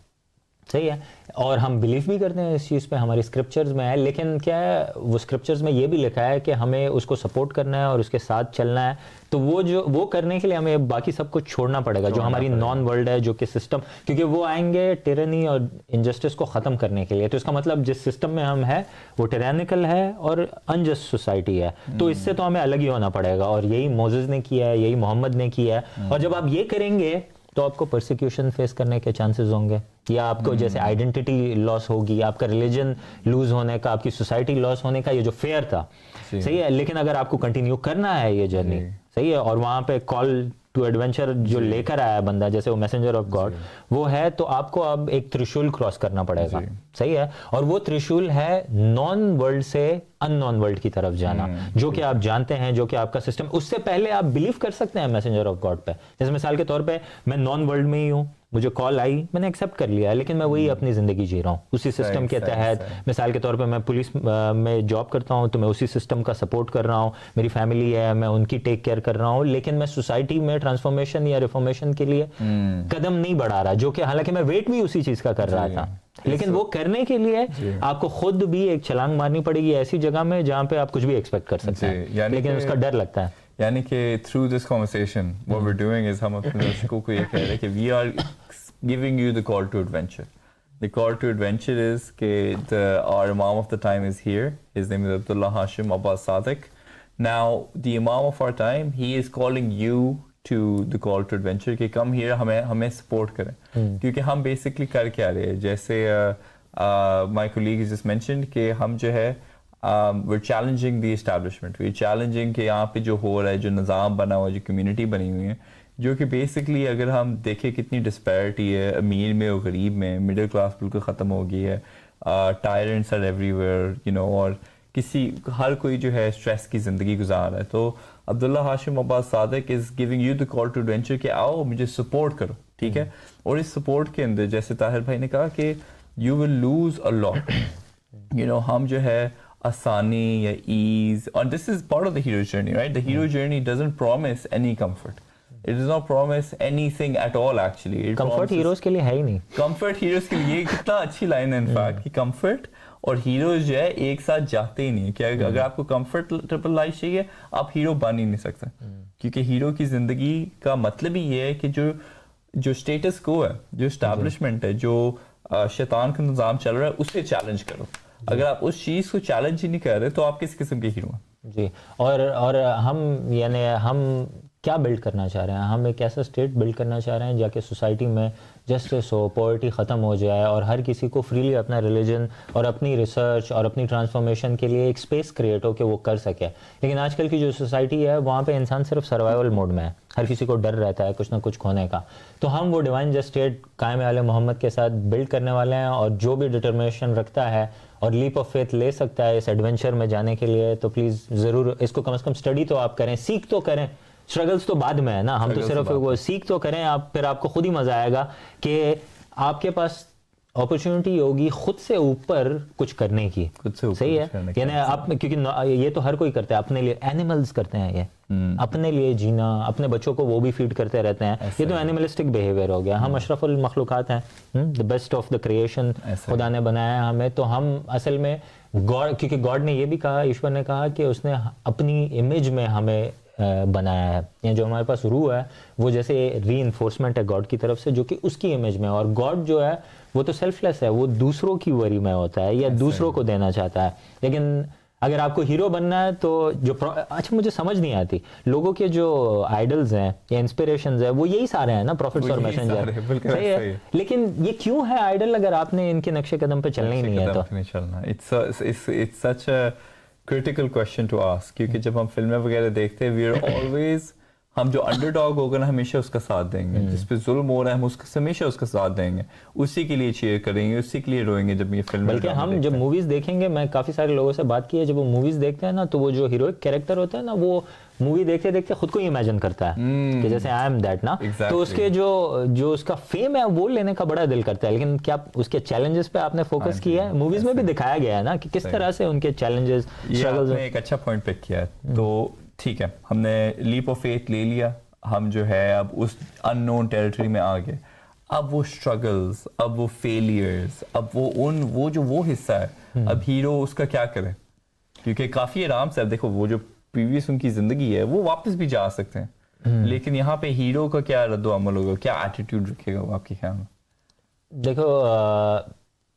صحیح ہے, اور ہم بلیف بھی کرتے ہیں اس چیز پہ, ہماری اسکرپچرز میں ہے. لیکن کیا ہے, وہ اسکرپچرز میں یہ بھی لکھا ہے کہ ہمیں اس کو سپورٹ کرنا ہے اور اس کے ساتھ چلنا ہے. تو وہ کرنے کے لیے ہمیں باقی سب کچھ چھوڑنا پڑے گا, جو ہماری نان ورلڈ ہے, جو کہ سسٹم, کیونکہ وہ آئیں گے ٹیرنی اور انجسٹس کو ختم کرنے کے لیے. تو اس کا مطلب جس سسٹم میں ہم ہے وہ ٹیرینیکل ہے اور انجسٹ سوسائٹی ہے, تو اس سے تو ہمیں الگ ہی ہونا پڑے گا. اور یہی موزز نے کیا ہے, یہی محمد نے کیا ہے. اور جب آپ یہ کریں گے تو آپ کو پرسیکیوشن فیس کرنے کے چانسز ہوں گے, یا آپ کو جیسے آئیڈینٹی لاس ہوگی, آپ کا ریلیجن لوز ہونے کا, آپ کی سوسائٹی لاس ہونے کا, یہ جو فیئر تھا, صحیح ہے. لیکن اگر آپ کو کنٹینیو کرنا ہے یہ جرنی, صحیح ہے, اور وہاں پہ کال ٹو ایڈونچر جو لے کر آیا بندہ, جیسے وہ میسنجر آف گاڈ وہ ہے, تو آپ کو اب ایک ترشول کراس کرنا پڑے گا, صحیح ہے. اور وہ ترشول ہے نان ورلڈ سے ان نان ورلڈ کی طرف جانا, جو کہ آپ جانتے ہیں, جو کہ آپ کا سسٹم. اس سے پہلے آپ بلیو کر سکتے ہیں میسنجر آف گاڈ پہ. جیسے مثال کے طور پہ میں نان ورلڈ میں ہی ہوں, مجھے کال آئی, میں نے ایکسیپٹ کر لیا, لیکن میں وہی اپنی زندگی جی رہا ہوں اسی سسٹم کے تحت. مثال کے طور پہ میں پولیس میں جاب کرتا ہوں, تو میں اسی سسٹم کا سپورٹ کر رہا ہوں. میری فیملی ہے, میں ان کی ٹیک کیئر کر رہا ہوں, لیکن میں سوسائٹی میں ٹرانسفارمیشن یا ریفارمیشن کے لیے قدم نہیں بڑھا رہا, جو کہ حالانکہ میں ویٹ بھی اسی چیز کا کر رہا تھا. لیکن وہ کرنے کے لیے آپ کو خود بھی ایک چھلانگ مارنی پڑے گی ایسی جگہ میں جہاں پہ آپ کچھ بھی ایکسپیکٹ کر سکتے ہیں, لیکن اس کا ڈر لگتا ہے. یعنی کہ through this conversation what we're doing is ہم اپنے درشکوں کو یہ کہہ رہے ہیں کہ we are giving you the call to adventure. The call to adventure is کہ our Imam of the time is here. His name is Abdullah Hashim Abbas Sadiq. Now the Imam of our time, he is calling you to the call to adventure کہ come here, ہمیں support کریں. کیونکہ ہم basically کر کیا رہے ہیں, جیسے my colleague just mentioned کہ ہم جو ہے we're challenging the establishment, we're challenging کہ یہاں پہ جو ہو رہا ہے, جو نظام بنا ہوا ہے, جو کمیونٹی بنی ہوئی ہے, جو کہ بیسکلی اگر ہم دیکھیں کتنی ڈسپیرٹی ہے امیر میں اور غریب میں, مڈل کلاس بالکل ختم ہو گئی ہے, tyrants are everywhere, you know, اور کسی ہر کوئی جو ہے اسٹریس کی زندگی گزار رہا ہے. تو Abdullah Hashim Abbas Sadiq is giving you the call to adventure کہ آؤ مجھے سپورٹ کرو, ٹھیک ہے. اور اس سپورٹ کے اندر جیسے طاہر بھائی نے کہا کہ you will lose a lot, you know, ہم جو ہے آسانی یا ایز, اور this is part of the hero's journey, right. The hero journey doesn't promise any comfort, it does not promise anything at all. Actually comfort heroes کے لیے ہے ہی نہیں. کمفرٹ ہیروز کے لیے کتنا اچھی لائن ہے ان فیکٹ کہ کمفرٹ اور ہیروز جو ہے ایک ساتھ جاتے ہی نہیں. کہ اگر آپ کو کمفرٹیبل لائف چاہیے آپ ہیرو بن ہی نہیں سکتے, کیونکہ ہیرو کی زندگی کا مطلب ہی یہ ہے کہ جو اسٹیٹس کو ہے, جو اسٹیبلشمنٹ ہے, جو شیطان کا نظام چل رہا ہے اسے چیلنج کرو. اگر آپ اس چیز کو چیلنج ہی نہیں کر رہے تو آپ کس قسم کے ہیرو ہیں؟ جی. اور ہم کیا بلڈ کرنا چاہ رہے ہیں؟ ہم ایک ایسا اسٹیٹ بلڈ کرنا چاہ رہے ہیں جا کے سوسائٹی میں جسٹس ہو, پاورٹی ختم ہو جائے اور ہر کسی کو فریلی اپنا ریلیجن اور اپنی ریسرچ اور اپنی ٹرانسفارمیشن کے لیے ایک اسپیس کریٹ ہو کہ وہ کر سکے. لیکن آج کل کی جو سوسائٹی ہے وہاں پہ انسان صرف سروائیول موڈ میں ہے, ہر کسی کو ڈر رہتا ہے کچھ نہ کچھ کھونے کا. تو ہم وہ ڈیوائن اسٹیٹ قائم آل محمد کے ساتھ بلڈ کرنے والے ہیں, اور جو بھی ڈٹرمنیشن رکھتا ہے اور لیپ آف فیتھ لے سکتا ہے اس ایڈونچر میں جانے کے لیے, تو پلیز ضرور اس کو کم از کم اسٹڈی تو آپ کریں, سیکھ تو کریں. اسٹرگلس تو بعد میں ہے نا, ہم تو صرف وہ سیکھ تو کریں آپ, پھر آپ کو خود ہی مزہ آئے گا کہ آپ کے پاس اپرچونٹی ہوگی خود سے اوپر کچھ کرنے کی. صحیح ہے, یعنی آپ, کیونکہ یہ تو ہر کوئی کرتا ہے اپنے لیے, اینیملز کرتے ہیں یہ اپنے لیے جینا, اپنے بچوں کو وہ بھی فیڈ کرتے رہتے ہیں. یہ تو اینیملسٹک بیہیویئر ہو گیا. ہم اشرف المخلوقات ہیں, the best of the creation خدا نے بنایا ہمیں. تو ہم اصل میں گاڈ, کیونکہ گاڈ نے یہ بھی کہا, ایشور نے کہا کہ اس نے اپنی امیج میں ہمیں بنایا ہے. یعنی جو ہمارے پاس روح ہے وہ جیسے ری انفورسمنٹ ہے گاڈ کی طرف سے, جو کہ اس کی امیج میں. اور گاڈ جو ہے وہ تو سیلف لیس ہے, وہ دوسروں کی وری میں ہوتا ہے یا دوسروں کو دینا چاہتا ہے. لیکن اگر آپ کو ہیرو بننا ہے تو جو اچھا مجھے سمجھ نہیں آتی لوگوں کے جو آئیڈلز ہیں یا انسپریشنز ہیں وہ یہی سارے ہیں نا, پروفٹس اور میسنجر. صحیح ہے, لیکن یہ کیوں ہے آئیڈل اگر آپ نے ان کے نقش قدم پہ چلنا ہی نہیں ہے تو؟ It's such a critical question to ask, کیونکہ جب ہم فلمیں وغیرہ دیکھتے ہیں we are always, ہم جو انڈر ڈاگ ہوگا نا ہمیشہ اس کا ساتھ دیں گے, جس پہ ظلم ہو رہا ہے ہم اس کا ہمیشہ اس کا ساتھ دیں گے, اسی کے لیے چیئر کریں گے, اسی کے لیے روئیں گے جب یہ فلم. بلکہ ہم جب موویز دیکھیں گے, میں کافی سارے لوگوں سے بات کی ہے, جب وہ موویز دیکھتے ہیں نا تو وہ جو ہیروئک کیریکٹر ہوتا ہے نا وہ مووی دیکھتے دیکھتے خود کو ہی امیجن کرتا ہے کہ جیسے آئی ایم دیٹ نا. تو اس کے جو اس کا فیم ہے وہ لینے کا بڑا دل کرتا ہے. لیکن کیا اس کے چیلنجز پہ آپ نے فوکس کیا ہے؟ موویز میں بھی دکھایا گیا ہے نا کہ کس طرح سے ان کے چیلنجز, اسٹرگلز. ایک اچھا پوائنٹ پک کیا ہے. تو ٹھیک ہے, ہم نے لیپ آف فیتھ لے لیا, ہم جو ہے اب اس ان نون ٹیریٹری میں آ گئے. اب وہ اسٹرگلز, اب وہ فیلئرز, اب وہ حصہ ہے, اب ہیرو اس کا کیا کرے؟ کیونکہ کافی آرام سے, اب دیکھو وہ جو پریویس ان کی زندگی ہے وہ واپس بھی جا سکتے ہیں, لیکن یہاں پہ ہیرو کا کیا رد و عمل ہوگا, کیا ایٹیٹیوڈ رکھے گا وہ آپ کے خیال میں؟ دیکھو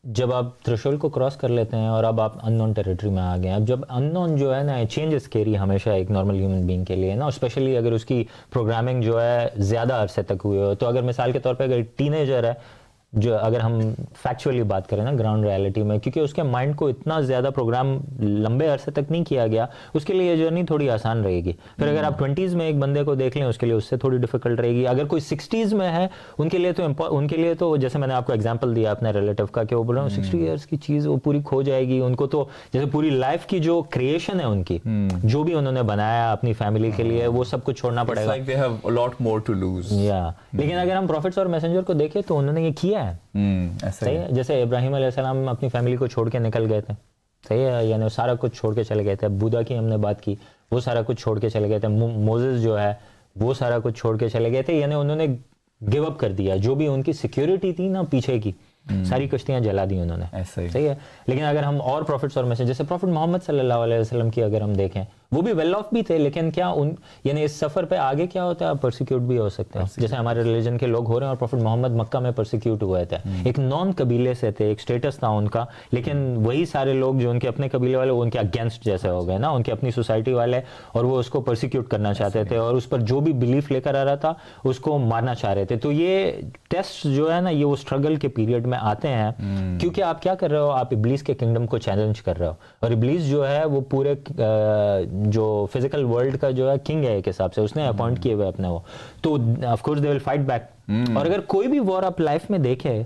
جب آپ تھریشولڈ کو کراس کر لیتے ہیں اور اب آپ ان نون ٹیریٹری میں آ گئے ہیں, اب جب ان نون جو ہے نا چینج اسکیری ہمیشہ ایک نارمل ہیومن بینگ کے لیے نا, اسپیشلی اگر اس کی پروگرامنگ جو ہے زیادہ عرصے تک ہوئی ہو. تو اگر مثال کے طور پہ اگر ٹین ایجر ہے, جو اگر ہم فیکچولی بات کریں نا گراؤنڈ ریالٹی میں, کیونکہ اس کے مائنڈ کو اتنا زیادہ پروگرام لمبے عرصے تک نہیں کیا گیا, اس کے لیے یہ جرنی تھوڑی آسان رہے گی. پھر اگر آپ 20s میں ایک بندے کو دیکھ لیں اس کے لیے اس سے تھوڑی ڈیفیکلٹ رہے گی. اگر کوئی 60s میں ہے ان کے لیے تو جیسے میں نے آپ کو ایگزامپل دیا اپنے ریلیٹیو کا کہ وہ بول رہا ہوں 60 ایئرس کی چیز وہ پوری کھو جائے گی. ان کو تو جیسے پوری لائف کی جو کریشن ہے ان کی, جو بھی انہوں نے بنایا اپنی فیملی کے لیے, وہ سب کچھ چھوڑنا پڑے گا. لیکن اگر ہم پروفٹس اور میسنجر کو دیکھیں تو انہوں نے یہ کیا ہے. صحیح ہے, جیسے ابراہیم علیہ السلام اپنی فیملی کو چھوڑ کے نکل گئے تھے. صحیح ہے, یعنی سارا کچھ چھوڑ کے چلے گئے تھے. بودا کی ہم نے بات کی, وہ سارا کچھ چھوڑ کے چلے گئے تھے. موزز جو ہے وہ سارا کچھ چھوڑ کے چلے گئے تھے, یعنی انہوں نے گیو اپ کر دیا. جو بھی ان کی سیکیورٹی تھی نا پیچھے کی, ساری کشتیاں جلا دی انہوں نے. صحیح ہے, لیکن اگر ہم اور پروفٹس اور میسنجر جیسے پروفٹ محمد صلی اللہ علیہ وسلم کی اگر ہم دیکھیں, وہ بھی ویل آف بھی تھے, لیکن کیا یعنی اس سفر پہ آگے کیا ہوتا ہے, آپ پرسیکیوٹ بھی ہو سکتے ہیں جیسے ہمارے ریلیجن کے لوگ ہو رہے ہیں. اور پروفٹ محمد مکہ میں پرسیکیوٹ ہوئے تھے, ایک نان قبیلے سے تھے, ایک اسٹیٹس تھا ان کا, لیکن وہی سارے لوگ جو ان کے اپنے قبیلے والے وہ ان کے اگینسٹ جیسے ہو گئے نا, ان کے اپنی سوسائٹی والے, اور وہ اس کو پرسیکیوٹ کرنا چاہتے تھے, اور اس پر جو بھی بلیف لے کر آ رہا تھا اس کو مارنا چاہ رہے تھے. تو یہ ٹیسٹ جو ہے نا یہ وہ اسٹرگل کے پیریڈ میں آتے ہیں, کیونکہ آپ کیا کر رہے ہو, آپ ابلیس کے کنگڈم کو چیلنج کر رہے ہو. اور ابلیس جو ہے وہ پورے جو فزیکل ورلڈ کا جو ہے کنگ ہے ایک حساب سے, اس نے اپوائنٹ کیے ہوئے اپنے وہ, تو of course they will fight back. اور اگر کوئی بھی وار آپ لائف میں دیکھیں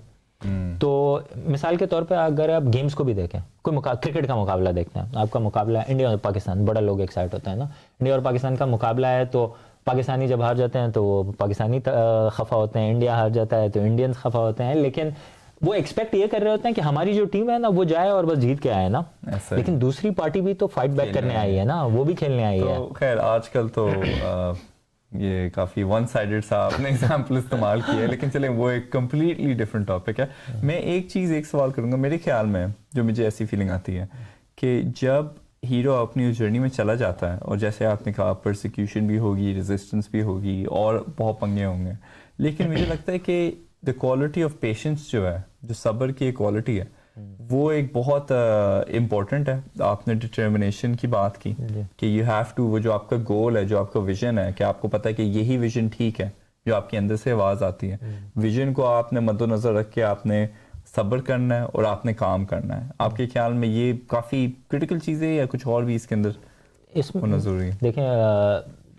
تو مثال کے طور پہ اگر آپ گیمز کو بھی دیکھیں, کوئی کرکٹ کا مقابلہ دیکھتے ہیں, آپ کا مقابلہ ہے انڈیا اور پاکستان, بڑا لوگ ایکسائٹ ہوتے ہیں نا, انڈیا اور پاکستان کا مقابلہ ہے تو پاکستانی جب ہار جاتے ہیں تو وہ پاکستانی خفا ہوتے ہیں, انڈیا ہار جاتا ہے تو انڈینز خفا ہوتے ہیں, لیکن وہ ایکسپیکٹ یہ کر رہے ہوتے ہیں کہ ہماری جو ٹیم ہے نا وہ جائے اور بس جیت کے آئے نا, لیکن دوسری پارٹی بھی تو فائٹ بیک کرنے آئی ہے نا, وہ بھی کھیلنے آئی ہے. خیر آج کل تو یہ کافی ون سائیڈڈ سا آپ نے ایگزامپل استعمال کیا ہے, لیکن چلیں وہ ایک کمپلیٹلی ڈفرینٹ ٹاپک ہے. میں ایک سوال کروں گا, میرے خیال میں جو مجھے ایسی فیلنگ آتی ہے کہ جب ہیرو اپنی اس جرنی میں چلا جاتا ہے, اور جیسے آپ نے کہا پرسیکیوشن بھی ہوگی, ریزسٹنس بھی ہوگی, اور بہت پنگے ہوں گے, لیکن مجھے لگتا ہے کہ دا کوالٹی آف پیشنس جو ہے, جو صبر کی کوالٹی ہے, وہ ایک بہت امپورٹنٹ ہے. آپ نے ڈٹرمنیشن کی بات کی کہ یو ہیو ٹو, وہ جو آپ کا گول ہے, جو آپ کا ویژن ہے, کہ آپ کو پتہ ہے کہ یہی ویژن ٹھیک ہے, جو آپ کے اندر سے آواز آتی ہے, ویژن کو آپ نے مد و نظر رکھ کے آپ نے صبر کرنا ہے اور آپ نے کام کرنا ہے. آپ کے خیال میں یہ کافی کرٹیکل چیزیں یا کچھ اور بھی اس کے اندر اس میں ضروری ہے؟ دیکھیں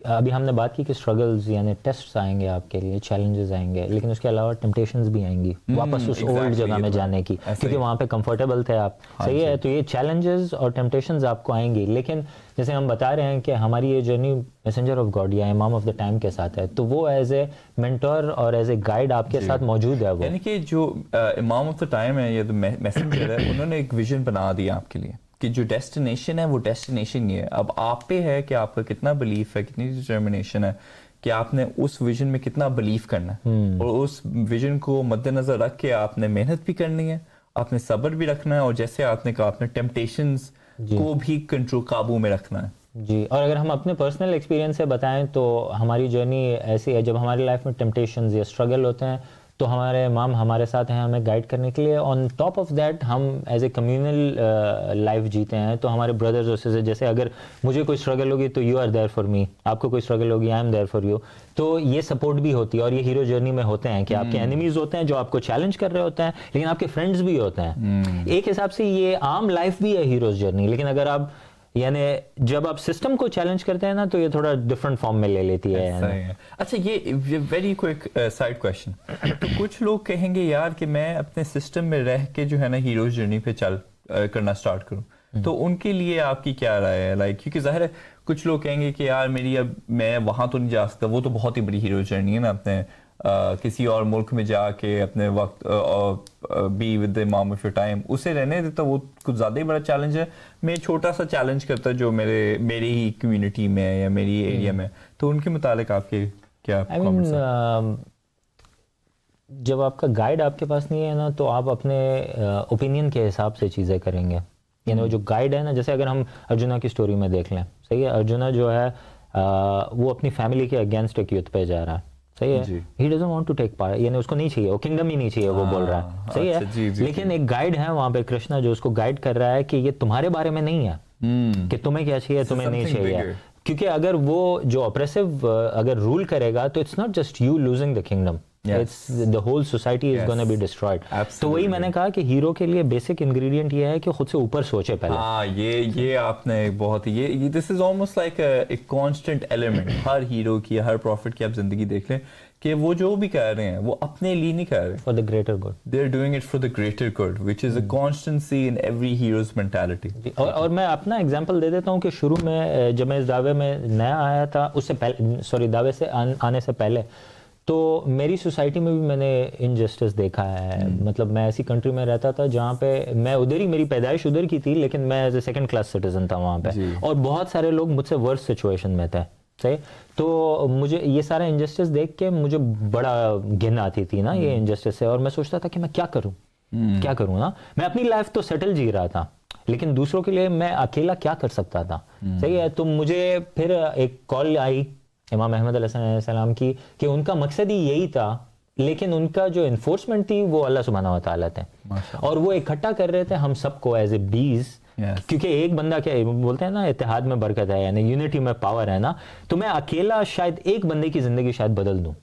ابھی ہم نے بات کی کہ اسٹرگلز یعنی ٹیسٹس آئیں گے آپ کے لیے, چیلنجز آئیں گے, لیکن اس کے علاوہ ٹیمپٹیشنز بھی آئیں گی واپس اس اولڈ جگہ میں جانے کی, کیونکہ وہاں پہ کمفرٹیبل تھے آپ, صحیح ہے. تو یہ چیلنجز اور ٹیمپٹیشنز آپ کو آئیں گی, لیکن جیسے ہم بتا رہے ہیں کہ ہماری یہ جرنی میسنجر آف گاڈ یا امام آف دا ٹائم کے ساتھ ہے, تو وہ ایز اے مینٹور اور ایز اے گائیڈ آپ کے ساتھ موجود ہے. وہ یعنی کہ جو امام آف دا ٹائم ہے یا میسنجر ہے, انہوں نے ایک ویژن بنا دیا آپ کے لیے کہ جو ڈیسٹینیشن ہے وہ ڈیسٹینیشن یہ ہے. اب آپ پہ ہے کہ آپ کا کتنا بلیف ہے, کتنی ڈٹرمنیشن ہے, کہ آپ نے اس ویژن میں کتنا بلیف کرنا ہے, اور اس ویژن کو مد نظر رکھ کے آپ نے محنت بھی کرنی ہے, آپ نے صبر بھی رکھنا ہے, اور جیسے آپ نے کہا آپ نے ٹیمپٹیشنز کو بھی کنٹرول, قابو میں رکھنا ہے. جی, اور اگر ہم اپنے پرسنل ایکسپیرینس سے بتائیں تو ہماری جرنی ایسی ہے, جب ہماری لائف میں ٹیمپٹیشنز یا اسٹرگل ہوتے ہیں تو ہمارے امام ہمارے ساتھ ہیں ہمیں گائیڈ کرنے کے لیے. آن ٹاپ آف دیٹ ہم ایز اے کمیونل لائف جیتے ہیں, تو ہمارے بردرز سے جیسے اگر مجھے کوئی اسٹرگل ہوگی تو you are there for me, آپ کو کوئی اسٹرگل ہوگی I am there for you. تو یہ سپورٹ بھی ہوتی ہے, اور یہ ہیرو جرنی میں ہوتے ہیں کہ آپ کے اینیمیز ہوتے ہیں جو آپ کو چیلنج کر رہے ہوتے ہیں, لیکن آپ کے فرینڈز بھی ہوتے ہیں. ایک حساب سے یہ عام لائف بھی ہے ہیروز جرنی, لیکن اگر آپ یعنی جب آپ سسٹم کو چیلنج کرتے ہیں نا تو یہ تھوڑا ڈفرنٹ فارم میں لے لیتی ہے. اچھا, یہ ویری کوئک سائڈ کویسچن, تو کچھ لوگ کہیں گے یار کہ میں اپنے سسٹم میں رہ کے جو ہے نا ہیروز جرنی پہ کرنا اسٹارٹ کروں, تو ان کے لیے آپ کی کیا رائے ہے؟ لائک کیونکہ ظاہر ہے کچھ لوگ کہیں گے کہ یار میری اب میں وہاں تو نہیں جا سکتا, وہ تو بہت ہی بڑی ہیروز جرنی ہے نا, اپنے کسی اور ملک میں جا کے اپنے وقت بی ود دا امام آف یور ٹائم اسے رہنے دیتا, وہ کچھ زیادہ ہی بڑا چیلنج ہے. میں چھوٹا سا چیلنج کرتا جو میری ہی کمیونٹی میں یا میری ایریا میں, تو ان کے متعلق آپ کے کیا کامنٹس ہیں؟ جب آپ کا گائیڈ آپ کے پاس نہیں ہے نا تو آپ اپنے اوپینین کے حساب سے چیزیں کریں گے. یعنی وہ جو گائیڈ ہے نا, جیسے اگر ہم ارجنا کی سٹوری میں دیکھ لیں, صحیح ہے, ارجنا جو ہے وہ اپنی فیملی کے اگینسٹ ایک یوتھ پہ جا رہا ہے, صحیح ہے, he doesn't want to take part, یعنی اس کو نہیں چاہیے, وہ کنگڈم ہی نہیں چاہیے, وہ بول رہا ہے, صحیح ہے, لیکن ایک گائیڈ ہے وہاں پہ کرشنا جو اس کو گائیڈ کر رہا ہے کہ یہ تمہارے بارے میں نہیں ہے کہ تمہیں کیا چاہیے تمہیں نہیں چاہیے, کیونکہ اگر وہ جو اپریسو اگر رول کرے گا تو it's not just you losing the kingdom, the whole society is going to be destroyed. تو وہی میں نے کہا کہ ہیرو کے لیے بیسک انگریڈینٹ یہ ہے کہ خود سے اوپر سوچے پہلے. ہاں, یہ آپ نے بہت یہ this is almost like a constant element ہر ہیرو کی, ہر پروفٹ کی آپ زندگی دیکھ لیں کہ وہ جو بھی کہہ رہے ہیں وہ اپنے لیے نہیں کہہ رہے, for the greater good. They are doing it for the greater good, which is a constancy in every hero's mentality. اور میں اپنا ایگزامپل دے دیتا ہوں کہ شروع میں جب میں اس دعوے میں نیا آیا تھا, اس سے پہلے دعوے سے آنے سے پہلے, تو میری سوسائٹی میں بھی میں نے انجسٹس دیکھا ہے. مطلب میں ایسی کنٹری میں رہتا تھا جہاں پہ میں ادھر ہی, میری پیدائش ادھر کی تھی, لیکن میں as a second class citizen تھا وہاں پہ, اور بہت سارے لوگ مجھ سے ورس سچویشن میں تھے, صحیح. تو مجھے یہ سارا انجسٹس دیکھ کے مجھے بڑا گھن آتی تھی نا یہ انجسٹس سے, اور میں سوچتا تھا کہ میں کیا کروں نا. میں اپنی لائف تو سیٹل جی رہا تھا, لیکن دوسروں کے لیے میں اکیلا کیا کر سکتا تھا, صحیح ہے. تو مجھے پھر ایک کال آئی امام احمد علیہ السلام کی کہ ان کا مقصد ہی یہی تھا, لیکن ان کا جو انفورسمنٹ تھی وہ اللہ سبحانہ و تعالیٰ تھے, اور وہ اکٹھا کر رہے تھے ہم سب کو ایز اے بیز, کیونکہ ایک بندہ کیا بولتے ہیں نا, اتحاد میں برکت ہے, یعنی یونٹی میں پاور ہے نا. تو میں اکیلا شاید ایک بندے کی زندگی شاید بدل دوں,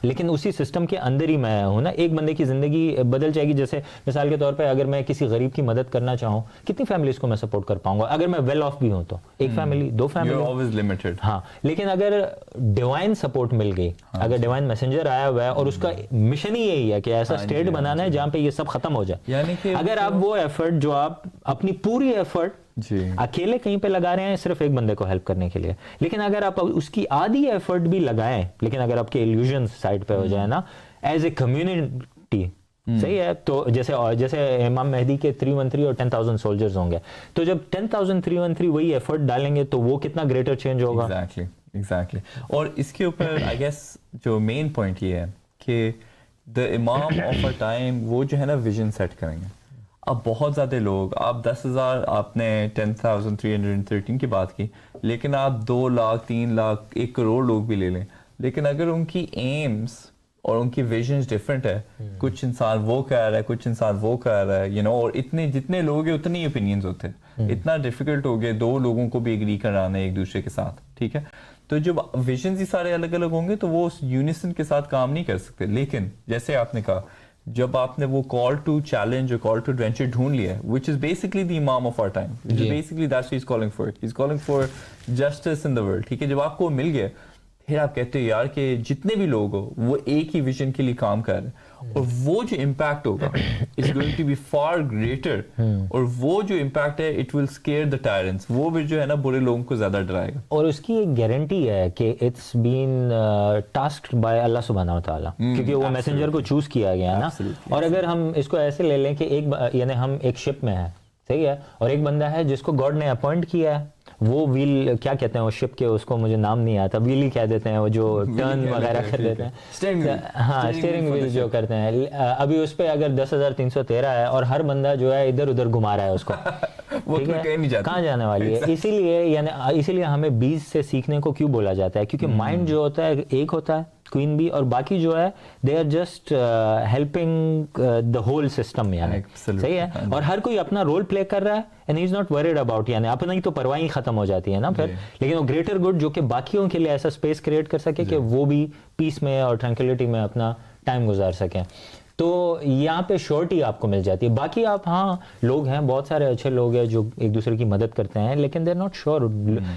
لیکن اسی سسٹم کے اندر ہی میں ہوں نا. ایک بندے کی زندگی بدل جائے گی. جیسے مثال کے طور پہ اگر میں کسی غریب کی مدد کرنا چاہوں, کتنی فیملیز کو میں سپورٹ کر پاؤں گا؟ اگر میں ویل آف بھی ہوں تو ایک فیملی, 2 فیملی. ہاں, لیکن اگر ڈیوائن سپورٹ مل گئی, اگر ڈیوائن میسنجر آیا ہوا ہے اور اس کا مشن ہی یہی ہے کہ ایسا اسٹیٹ بنانا ہے جہاں پہ یہ سب ختم ہو جائے, اگر آپ وہ ایفرٹ جو آپ اپنی پوری ایفرٹ اکیلے کہیں پہ لگا رہے ہیں صرف ایک بندے کو ہیلپ کرنے کے لیے, لیکن اگر آپ اس کی آدھی ایفرٹ بھی لگائیں, لیکن اگر آپ کے ایلیوژن سائڈ پہ ہو جائے نا ایز اے کمیونٹی, صحیح ہے, تو جیسے امام مہدی کے 313 اور 10,000 سولجرز ہوں گے, تو جب 10,000 313 وہی ایفرٹ ڈالیں گے تو وہ کتنا گریٹر چینج ہوگا. ایگزیکٹلی. اور اس کے اوپر آئی گیس جو مین پوائنٹ یہ ہے کہ دا امام آف اے ٹائم وہ جو ہے نا ویژن سیٹ کریں گے. اب بہت زیادہ لوگ, آپ 10,000, آپ نے 10,313 کی بات کی, لیکن آپ 2 لاکھ 3 لاکھ 1 کروڑ لوگ بھی لے لیں, لیکن اگر ان کی ایمز اور ان کی ویژنز ڈفرینٹ ہے, کچھ انسان وہ کہہ رہا ہے, کچھ انسان وہ کہہ رہا ہے, اور اتنے جتنے لوگ ہیں اتنے اوپینینز ہوتے ہیں, اتنا ڈیفیکلٹ ہو گیا 2 لوگوں کو بھی ایگری کرانا ہے ایک دوسرے کے ساتھ, ٹھیک ہے. تو جب ویژنز ہی سارے الگ الگ ہوں گے تو وہ اس یونیسن کے ساتھ کام نہیں کر سکتے. لیکن جیسے آپ نے کہا, جب آپ نے وہ کال ٹو چیلنج اور کال ٹو ایڈونچر ڈھونڈ لیا ہے, which is basically the imam of our time, which is basically that's what he's calling for. He's calling for justice in the world, ٹھیک ہے. جب آپ کو مل گیا, پھر آپ کہتے ہیں یار کہ جتنے بھی لوگ ہو وہ ایک ہی ویژن کے لیے کام کر رہے ہیں, اور وہ جو امپیکٹ ہوگا is going to be far greater, اور وہ جو امپیکٹ ہے it will scare the tyrants, وہ بھی جو ہے نا برے لوگوں کو زیادہ ڈرائے گا. اور اس کی ایک گارنٹی ہے کہ اٹس بین ٹاسکڈ بائی اللہ سبحانہ و تعالیٰ, کیونکہ وہ میسنجر کو چوز کیا گیا نا. اور اگر ہم اس کو ایسے لے لیں کہ یعنی ہم ایک شپ میں ہیں, صحیح ہے, اور ایک بندہ ہے جس کو گاڈ نے اپوائنٹ کیا ہے, وہ ویل کیا کہتے ہیں وہ شپ کے, اس کو مجھے نام نہیں آتا, ویل ہی کہہ دیتے ہیں, وہ جو ٹرن وغیرہ کر دیتے ہیں, ہاں اسٹیئرنگ ویل جو کرتے ہیں. ابھی اس پہ اگر 10,313 ہے اور ہر بندہ جو ہے ادھر ادھر گھما رہا ہے اس کو, ٹھیک ہے, کہاں جانے والی ہے. اسی لیے ہمیں بیس سے سیکھنے کو کیوں بولا جاتا ہے, کیونکہ مائنڈ جو ہوتا ہے ایک ہوتا ہے, کوئن بھی, اور باقی جو ہے they are just helping the whole system, یعنی صحیح ہے, اور ہر کوئی اپنا رول پلے کر رہا ہے and he is not word about, یعنی اپنا ہی تو پرواہ ہی ختم ہو جاتی ہے نا پھر, لیکن وہ گریٹر گڈ جو کہ باقیوں کے لیے ایسا اسپیس کریٹ کر سکے کہ وہ بھی پیس میں اور ٹرانکولیٹی میں اپنا ٹائم گزار سکیں. تو یہاں پہ شورٹی آپ کو مل جاتی ہے. باقی آپ, ہاں لوگ ہیں, بہت سارے اچھے لوگ ہیں جو ایک دوسرے کی مدد کرتے ہیں, لیکن they are not sure.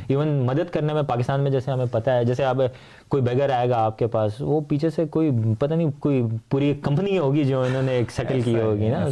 Even مدد کرنے میں پاکستان میں جیسے ہمیں پتہ ہے, جیسے آپ کوئی بیگر آئے گا آپ کے پاس, وہ پیچھے سے کوئی پتہ نہیں کوئی پوری کمپنی ہوگی جو انہوں نے ایک سیٹل کی ہوگی نا.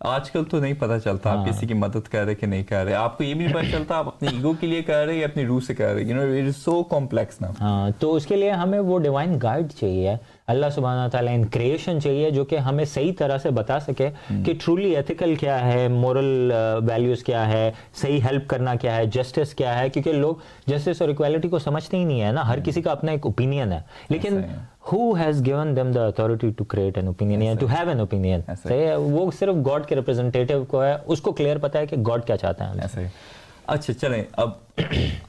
آج کل تو نہیں پتہ چلتا آپ کسی کی مدد کر رہے کہ نہیں کر رہے, آپ کو یہ بھی نہیں پتہ چلتا آپ اپنی ایگو کے لیے کر رہے یا اپنی روح سے کر رہے. اٹ از سو کمپلیکس نا. ہاں, تو اس کے لیے ہمیں وہ ڈیوائن گائیڈ چاہیے, اللہ سبحانہ تعالیٰ ان کریشن چاہیے جو کہ ہمیں صحیح طرح سے بتا سکے کہ ٹرولی ایتھیکل کیا ہے, مورل ویلیوز کیا ہے, صحیح ہیلپ کرنا کیا ہے, جسٹس کیا ہے. کیونکہ لوگ جسٹس اور ایکویلٹی کو سمجھتے ہی نہیں ہے نا, ہر کسی کا اپنا ایک اوپینین ہے, لیکن who has given them the authority to create an opinion and to have an opinion, صحیح ہے, وہ صرف گاڈ کے ریپرزنٹیٹیو کو ہے, اس کو کلیئر پتا ہے کہ گاڈ کیا چاہتا ہے. اچھا چلیں, اب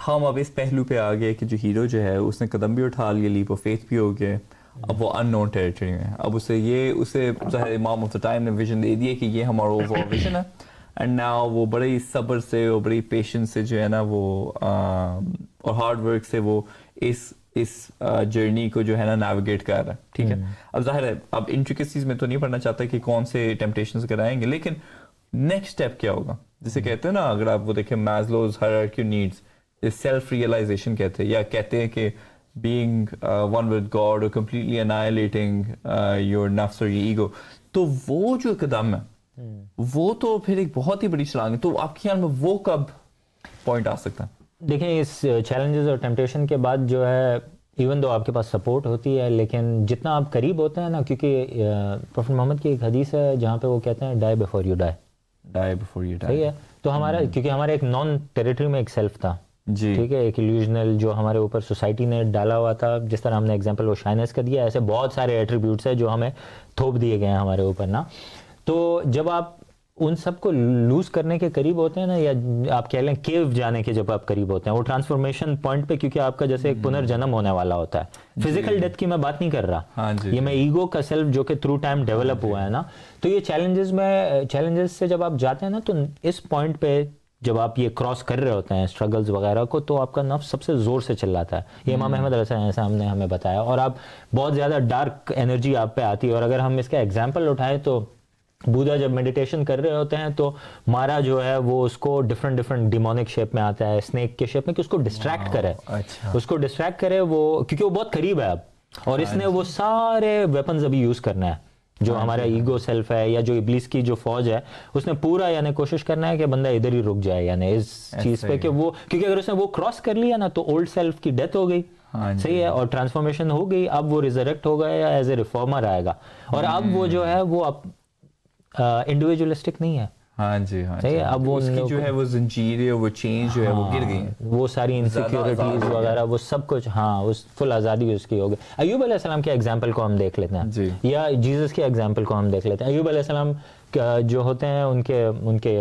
ہم اس پہلو پہ آ گئے کہ جو ہیرو جو ہے اس نے قدم بھی اٹھا لیا, لیپ آف فیتھ بھی ہو گئے, اب وہ ان نون ٹیریٹری میں. اب اسے ظاہر امام آف دا ٹائم نے ویژن دے دیا کہ یہ ہمارا اوور ویژن ہے, اینڈ ناؤ وہ بڑے ہی صبر سے اور بڑی پیشنس سے جو ہے نا وہ اور ہارڈ ورک سے وہ اس جرنی کو جو ہے نا نیویگیٹ کر رہا ہے, ٹھیک ہے. اب ظاہر ہے اب انٹریکسیز میں تو نہیں پڑھنا چاہتا کہ کون سے ٹیمپٹیشنز کرائیں گے, لیکن نیکسٹ اسٹیپ کیا ہوگا, جسے کہتے ہیں نا, اگر آپ وہ دیکھیں Maslow's hierarchy of needs, self realization کہتے ہیں, یا کہتے ہیں کہ being one with God or completely annihilating your nafs or your ego. تو وہ جو قدم ہے وہ تو پھر ایک بہت ہی بڑی چھلانگ ہے. تو آپ کے خیال میں وہ کب پوائنٹ آ سکتا ہے؟ دیکھیں, اس چیلنجز اور ٹیمپٹیشن کے بعد جو ہے, ایون دو آپ کے پاس سپورٹ ہوتی ہے, لیکن جتنا آپ قریب ہوتے ہیں نا, کیونکہ پروفیٹ محمد کی ایک حدیث ہے جہاں پہ وہ کہتے ہیں ڈائی بفور یو ڈائی, صحیح ہے. تو ہمارا کیونکہ ہمارا ایک نان ٹیریٹری میں ایک سیلف تھا, جی ٹھیک ہے, ایک ایلیوژنل جو ہمارے اوپر سوسائٹی نے ڈالا ہوا تھا, جس طرح ہم نے ایگزامپل وہ شائنس کا دیا, ایسے بہت سارے ایٹریبیوٹس ہیں جو ہمیں تھوپ دیے گئے ہیں ہمارے اوپر نا. تو جب آپ ان سب کو لوز کرنے کے قریب ہوتے ہیں نا, یا آپ کہہ لیں کیو جانے کے جب آپ قریب ہوتے ہیں, وہ ٹرانسفارمیشن پوائنٹ پہ, کیونکہ آپ کا جیسے ایک پنرجنم ہونے والا ہوتا ہے, فزیکل ڈیتھ کی میں بات نہیں کر رہا, یہ میں ایگو کا سیلف جو کہ تھرو ٹائم ڈیولپ ہوا ہے نا. تو یہ چیلنجز سے جب آپ جاتے ہیں نا, تو اس پوائنٹ پہ جب آپ یہ کراس کر رہے ہوتے ہیں اسٹرگلز وغیرہ کو, تو آپ کا نفس سب سے زور سے چلاتا ہے. یہ امام احمد علیہ السلام نے ہمیں بتایا, اور آپ بہت زیادہ ڈارک انرجی آپ پہ آتی ہے. اور اگر ہم اس کا ایگزامپل اٹھائیں تو بودھا جب میڈیٹیشن کر رہے ہوتے ہیں تو مارا جو ہے وہ اس کو ڈفرنٹ ڈیمونک شیپ میں آتا ہے, اسنیک کے شیپ میں, کہ اس کو ڈسٹریکٹ کرے, اس کو ڈسٹریکٹ کرے وہ, کیونکہ وہ بہت قریب ہے اب, اور اس نے وہ سارے ویپنز ابھی یوز کرنا ہے. جو ہمارا ایگو سیلف ہے یا جو ابلیس کی جو فوج ہے, اس نے پورا یعنی کوشش کرنا ہے کہ بندہ ادھر ہی رک جائے, یعنی اس چیز پہ کہ وہ, کیونکہ اگر اس نے وہ کراس کر لیا نا تو اولڈ سیلف کی ڈیتھ ہو گئی, صحیح ہے, اور ٹرانسفارمیشن ہو گئی. اب وہ ریزریکٹ ہوگا یا ایز اے ریفارمر آئے گا, اور اب وہ جو ہے وہ اب انڈیویجولسٹک نہیں ہے. ہاں جی, ہاں صحیح ہے. اب وہ اس کی جو ہے وہ زنجیریں, وہ چینج جو ہے وہ گر گئی ہیں, وہ ساری انسیکیورٹیز وغیرہ وہ سب کچھ, ہاں اس فل آزادی اس کی ہوگی. ایوب علیہ السلام کے ایگزامپل کو ہم دیکھ لیتے ہیں, یا جیزس کے ایگزامپل کو ہم دیکھ لیتے ہیں. ایوب علیہ السلام جو ہوتے ہیں ان کے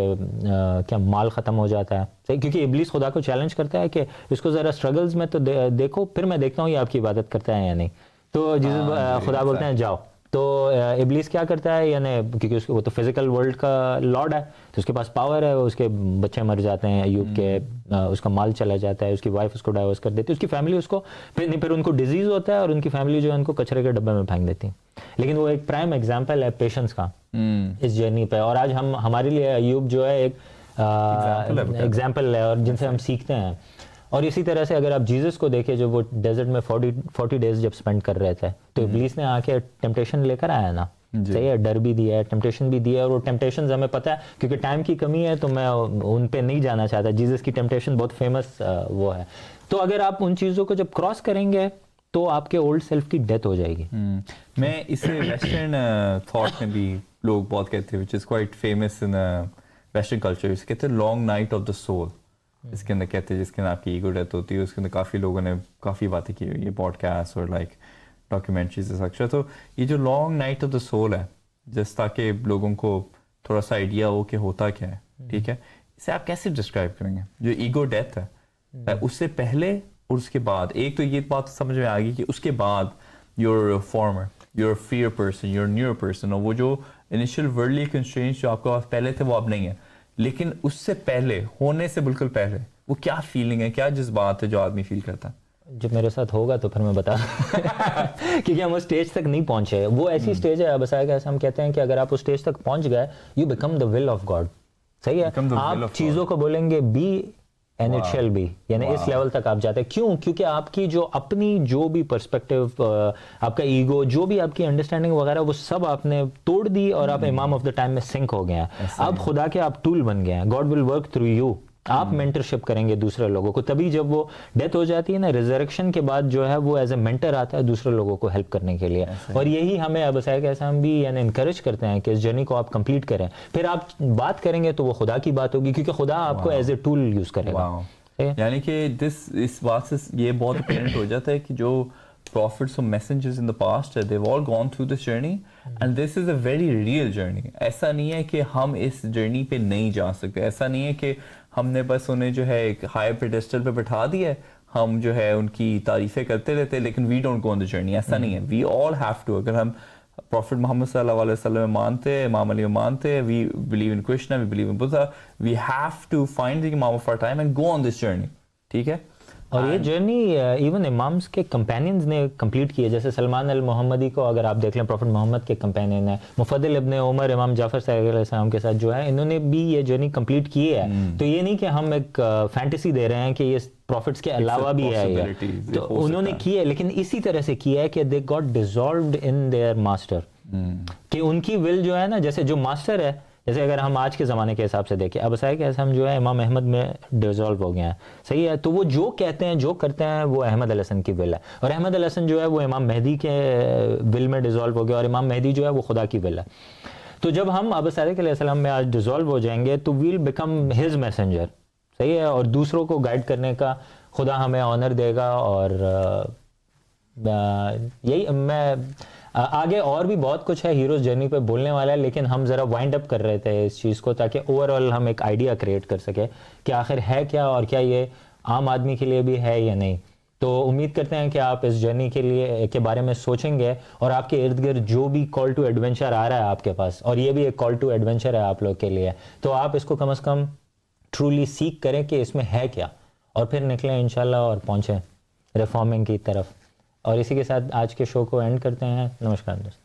کیا مال ختم ہو جاتا ہے, صحیح, کیونکہ ابلیس خدا کو چیلنج کرتا ہے کہ اس کو ذرا اسٹرگلز میں تو دیکھو, پھر میں دیکھتا ہوں یہ آپ کی عبادت کرتا ہے یا نہیں. تو جیزس خدا بولتے ہیں جاؤ. تو ابلیس کیا کرتا ہے, یعنی کیونکہ وہ تو فزیکل ورلڈ کا لارڈ ہے, تو اس کے پاس پاور ہے, اس کے بچے مر جاتے ہیں ایوب کے, اس کا مال چلا جاتا ہے, اس کی وائف اس کو ڈائیورس کر دیتی ہے, اس کی فیملی اس کو پھر ان کو ڈیزیز ہوتا ہے, اور ان کی فیملی جو ہے ان کو کچرے کے ڈبے میں پھینک دیتی ہے. لیکن وہ ایک پرائم ایگزامپل ہے پیشنس کا اس جرنی پہ, اور آج ہمارے لیے ایوب جو ہے ایک ایگزامپل ہے, اور جن سے ہم سیکھتے ہیں. اور اسی طرح سے اگر آپ جیزس کو دیکھیں, جو وہ ڈیزرٹ میں 40 ڈیز جب اسپینڈ کر رہے تھے, تو ابلیس نے آ کے ٹیمپٹیشن لے کر آیا نا, صحیح ہے, ڈر بھی دیا ہے, ٹیمپٹیشن بھی دیا ہے, اور وہ ٹیمپٹیشنز ہمیں پتہ ہے, کیونکہ ٹائم کی کمی ہے تو میں ان پہ نہیں جانا چاہتا. جیزس کی ٹیمپٹیشن بہت فیمس وہ ہے. تو اگر آپ ان چیزوں کو جب کراس کریں گے تو آپ کے اولڈ سیلف کی ڈیتھ ہو جائے گی. میں اسے ویسٹرن تھاٹ میں بھی لوگ بہت کہتے ہیں, which is quite famous in western culture, اسے کہتے ہیں long night of the soul. اس کے اندر کہتے ہیں جس کے اندر آپ کی ایگو ڈیتھ ہوتی ہے, اس کے اندر کافی لوگوں نے کافی باتیں کی ہوئی ہے, پوڈ کاسٹ اور لائک ڈاکیومنٹریز ایکسٹرا. تو یہ جو long night of the civil ہے, جس تاکہ لوگوں کو تھوڑا سا آئیڈیا ہو کہ ہوتا کیا ہے, ٹھیک ہے, اسے آپ کیسے ڈسکرائب کریں گے؟ جو ایگو ڈیتھ ہے اس سے پہلے اور اس کے بعد, ایک تو یہ بات سمجھ میں آ گئی کہ اس کے بعد your former, your fair person, your never person, اور وہ جو انیشیل ورلڈلی کنسٹرینٹس جو آپ کے پاس پہلے تھے وہ اب نہیں ہے. لیکن اس سے پہلے, ہونے سے بالکل پہلے, وہ کیا فیلنگ ہے, کیا جذبات ہے جو آدمی فیل کرتا ہے؟ جب میرے ساتھ ہوگا تو پھر میں بتا کیونکہ ہم اس اسٹیج تک نہیں پہنچے. وہ ایسی اسٹیج ہے, بس ایسا ہم کہتے ہیں کہ اگر آپ اس اسٹیج تک پہنچ گئے, you become the will of God. صحیح ہے, آپ چیزوں کو بولیں گے be and it shall be, یعنی اس لیول تک آپ جاتے ہیں. کیوں؟ کیونکہ آپ کی جو اپنی جو بھی پرسپیکٹیو, آپ کا ایگو, جو بھی آپ کی انڈرسٹینڈنگ وغیرہ, وہ سب آپ نے توڑ دی, اور آپ امام آف دا ٹائم میں سنک ہو گئے ہیں. اب خدا کے آپ ٹول بن گئے ہیں. God will work through you. آپ مینٹرشپ کریں گے دوسرے لوگوں کو. تبھی جب وہ ڈیتھ ہو جاتی ہے نا, ریزریکشن کے بعد جو ہے وہ ایز اے مینٹر آتا ہے دوسرے لوگوں کو ہیلپ کرنے کے لیے. اور یہی ہمیں اب ایسا ہم بھی یعنی انکریج کرتے ہیں کہ اس جرنی کو آپ کمپلیٹ کریں. پھر آپ بات کریں گے تو وہ خدا کی بات ہوگی, کیونکہ خدا آپ کو ایز اے ٹول یوز کرے گا. یعنی کہ اس بات سے یہ بہت اپیرنٹ ہو جاتا ہے کہ جو prophets or messengers in the past, they've all gone through this journey, and this is a very real journey. ایسا نہیں ہے کہ ہم اس جرنی پہ نہیں جا سکتے. ایسا نہیں ہے کہ ہم نے بس انہیں جو ہے ایک ہائی پیڈسٹل پہ بٹھا دیا ہے, ہم جو ہے ان کی تعریفیں کرتے رہتے, لیکن we don't go on the journey. ایسا نہیں ہے. We all have to. اگر ہم پروفٹ محمد صلی اللہ علیہ وسلم مانتے ہیں, امام علی مانتے ہیں, we believe in Krishna, we believe in Buddha, we have to find the Imam of our time and go on this journey. ٹھیک ہے. اور یہ جرنی ایون امامس کے کمپینینز نے کمپلیٹ کی ہے. جیسے سلمان المحمدی کو اگر آپ دیکھ لیں, پروفٹ محمد کے کمپینین ہیں. مفضل ابن عمر امام جعفر صادق علیہ السلام کے ساتھ جو ہے, انہوں نے بھی یہ جرنی کمپلیٹ کی ہے. تو یہ نہیں کہ ہم ایک فینٹیسی دے رہے ہیں کہ یہ پروفٹس کے علاوہ بھی ہے, تو انہوں نے کی ہے, لیکن اسی طرح سے کیا ہے کہ they got dissolved in their master, کہ ان کی ول جو ہے نا, جیسے جو ماسٹر ہے, جیسے اگر ہم آج کے زمانے کے حساب سے دیکھیں, اب ایسا ہے کہ ہم جو ہے امام احمد میں ڈیزالو ہو گئے ہیں. صحیح ہے. تو وہ جو کہتے ہیں, جو کرتے ہیں, وہ احمد علیہ السلام کی ول ہے. اور احمد علیہ السلام جو ہے وہ امام مہدی کے ول میں ڈیزالو ہو گیا, اور امام مہدی جو ہے وہ خدا کی ول ہے. تو جب ہم ابو صادق علیہ السلام میں آج ڈیزالو ہو جائیں گے تو ویل بیکم ہز میسنجر. صحیح ہے. اور دوسروں کو گائیڈ کرنے کا خدا ہمیں آنر دے گا. اور یہی میں آگے اور بھی بہت کچھ ہے ہیروز جرنی پہ بولنے والا ہے, لیکن ہم ذرا وائنڈ اپ کر رہے تھے اس چیز کو, تاکہ اوور آل ہم ایک آئیڈیا کریٹ کر سکے کہ آخر ہے کیا, اور کیا یہ عام آدمی کے لیے بھی ہے یا نہیں. تو امید کرتے ہیں کہ آپ اس جرنی کے بارے میں سوچیں گے, اور آپ کے ارد گرد جو بھی کال ٹو ایڈونچر آ رہا ہے آپ کے پاس, اور یہ بھی ایک کال ٹو ایڈونچر ہے آپ لوگ کے لیے, تو آپ اس کو کم از کم ٹرولی سیکھ کریں کہ اس میں ہے کیا, اور پھر نکلیں انشاءاللہ اور پہنچیں ریفارمنگ کی طرف. اور اسی کے ساتھ آج کے شو کو اینڈ کرتے ہیں. نمسکار دوست.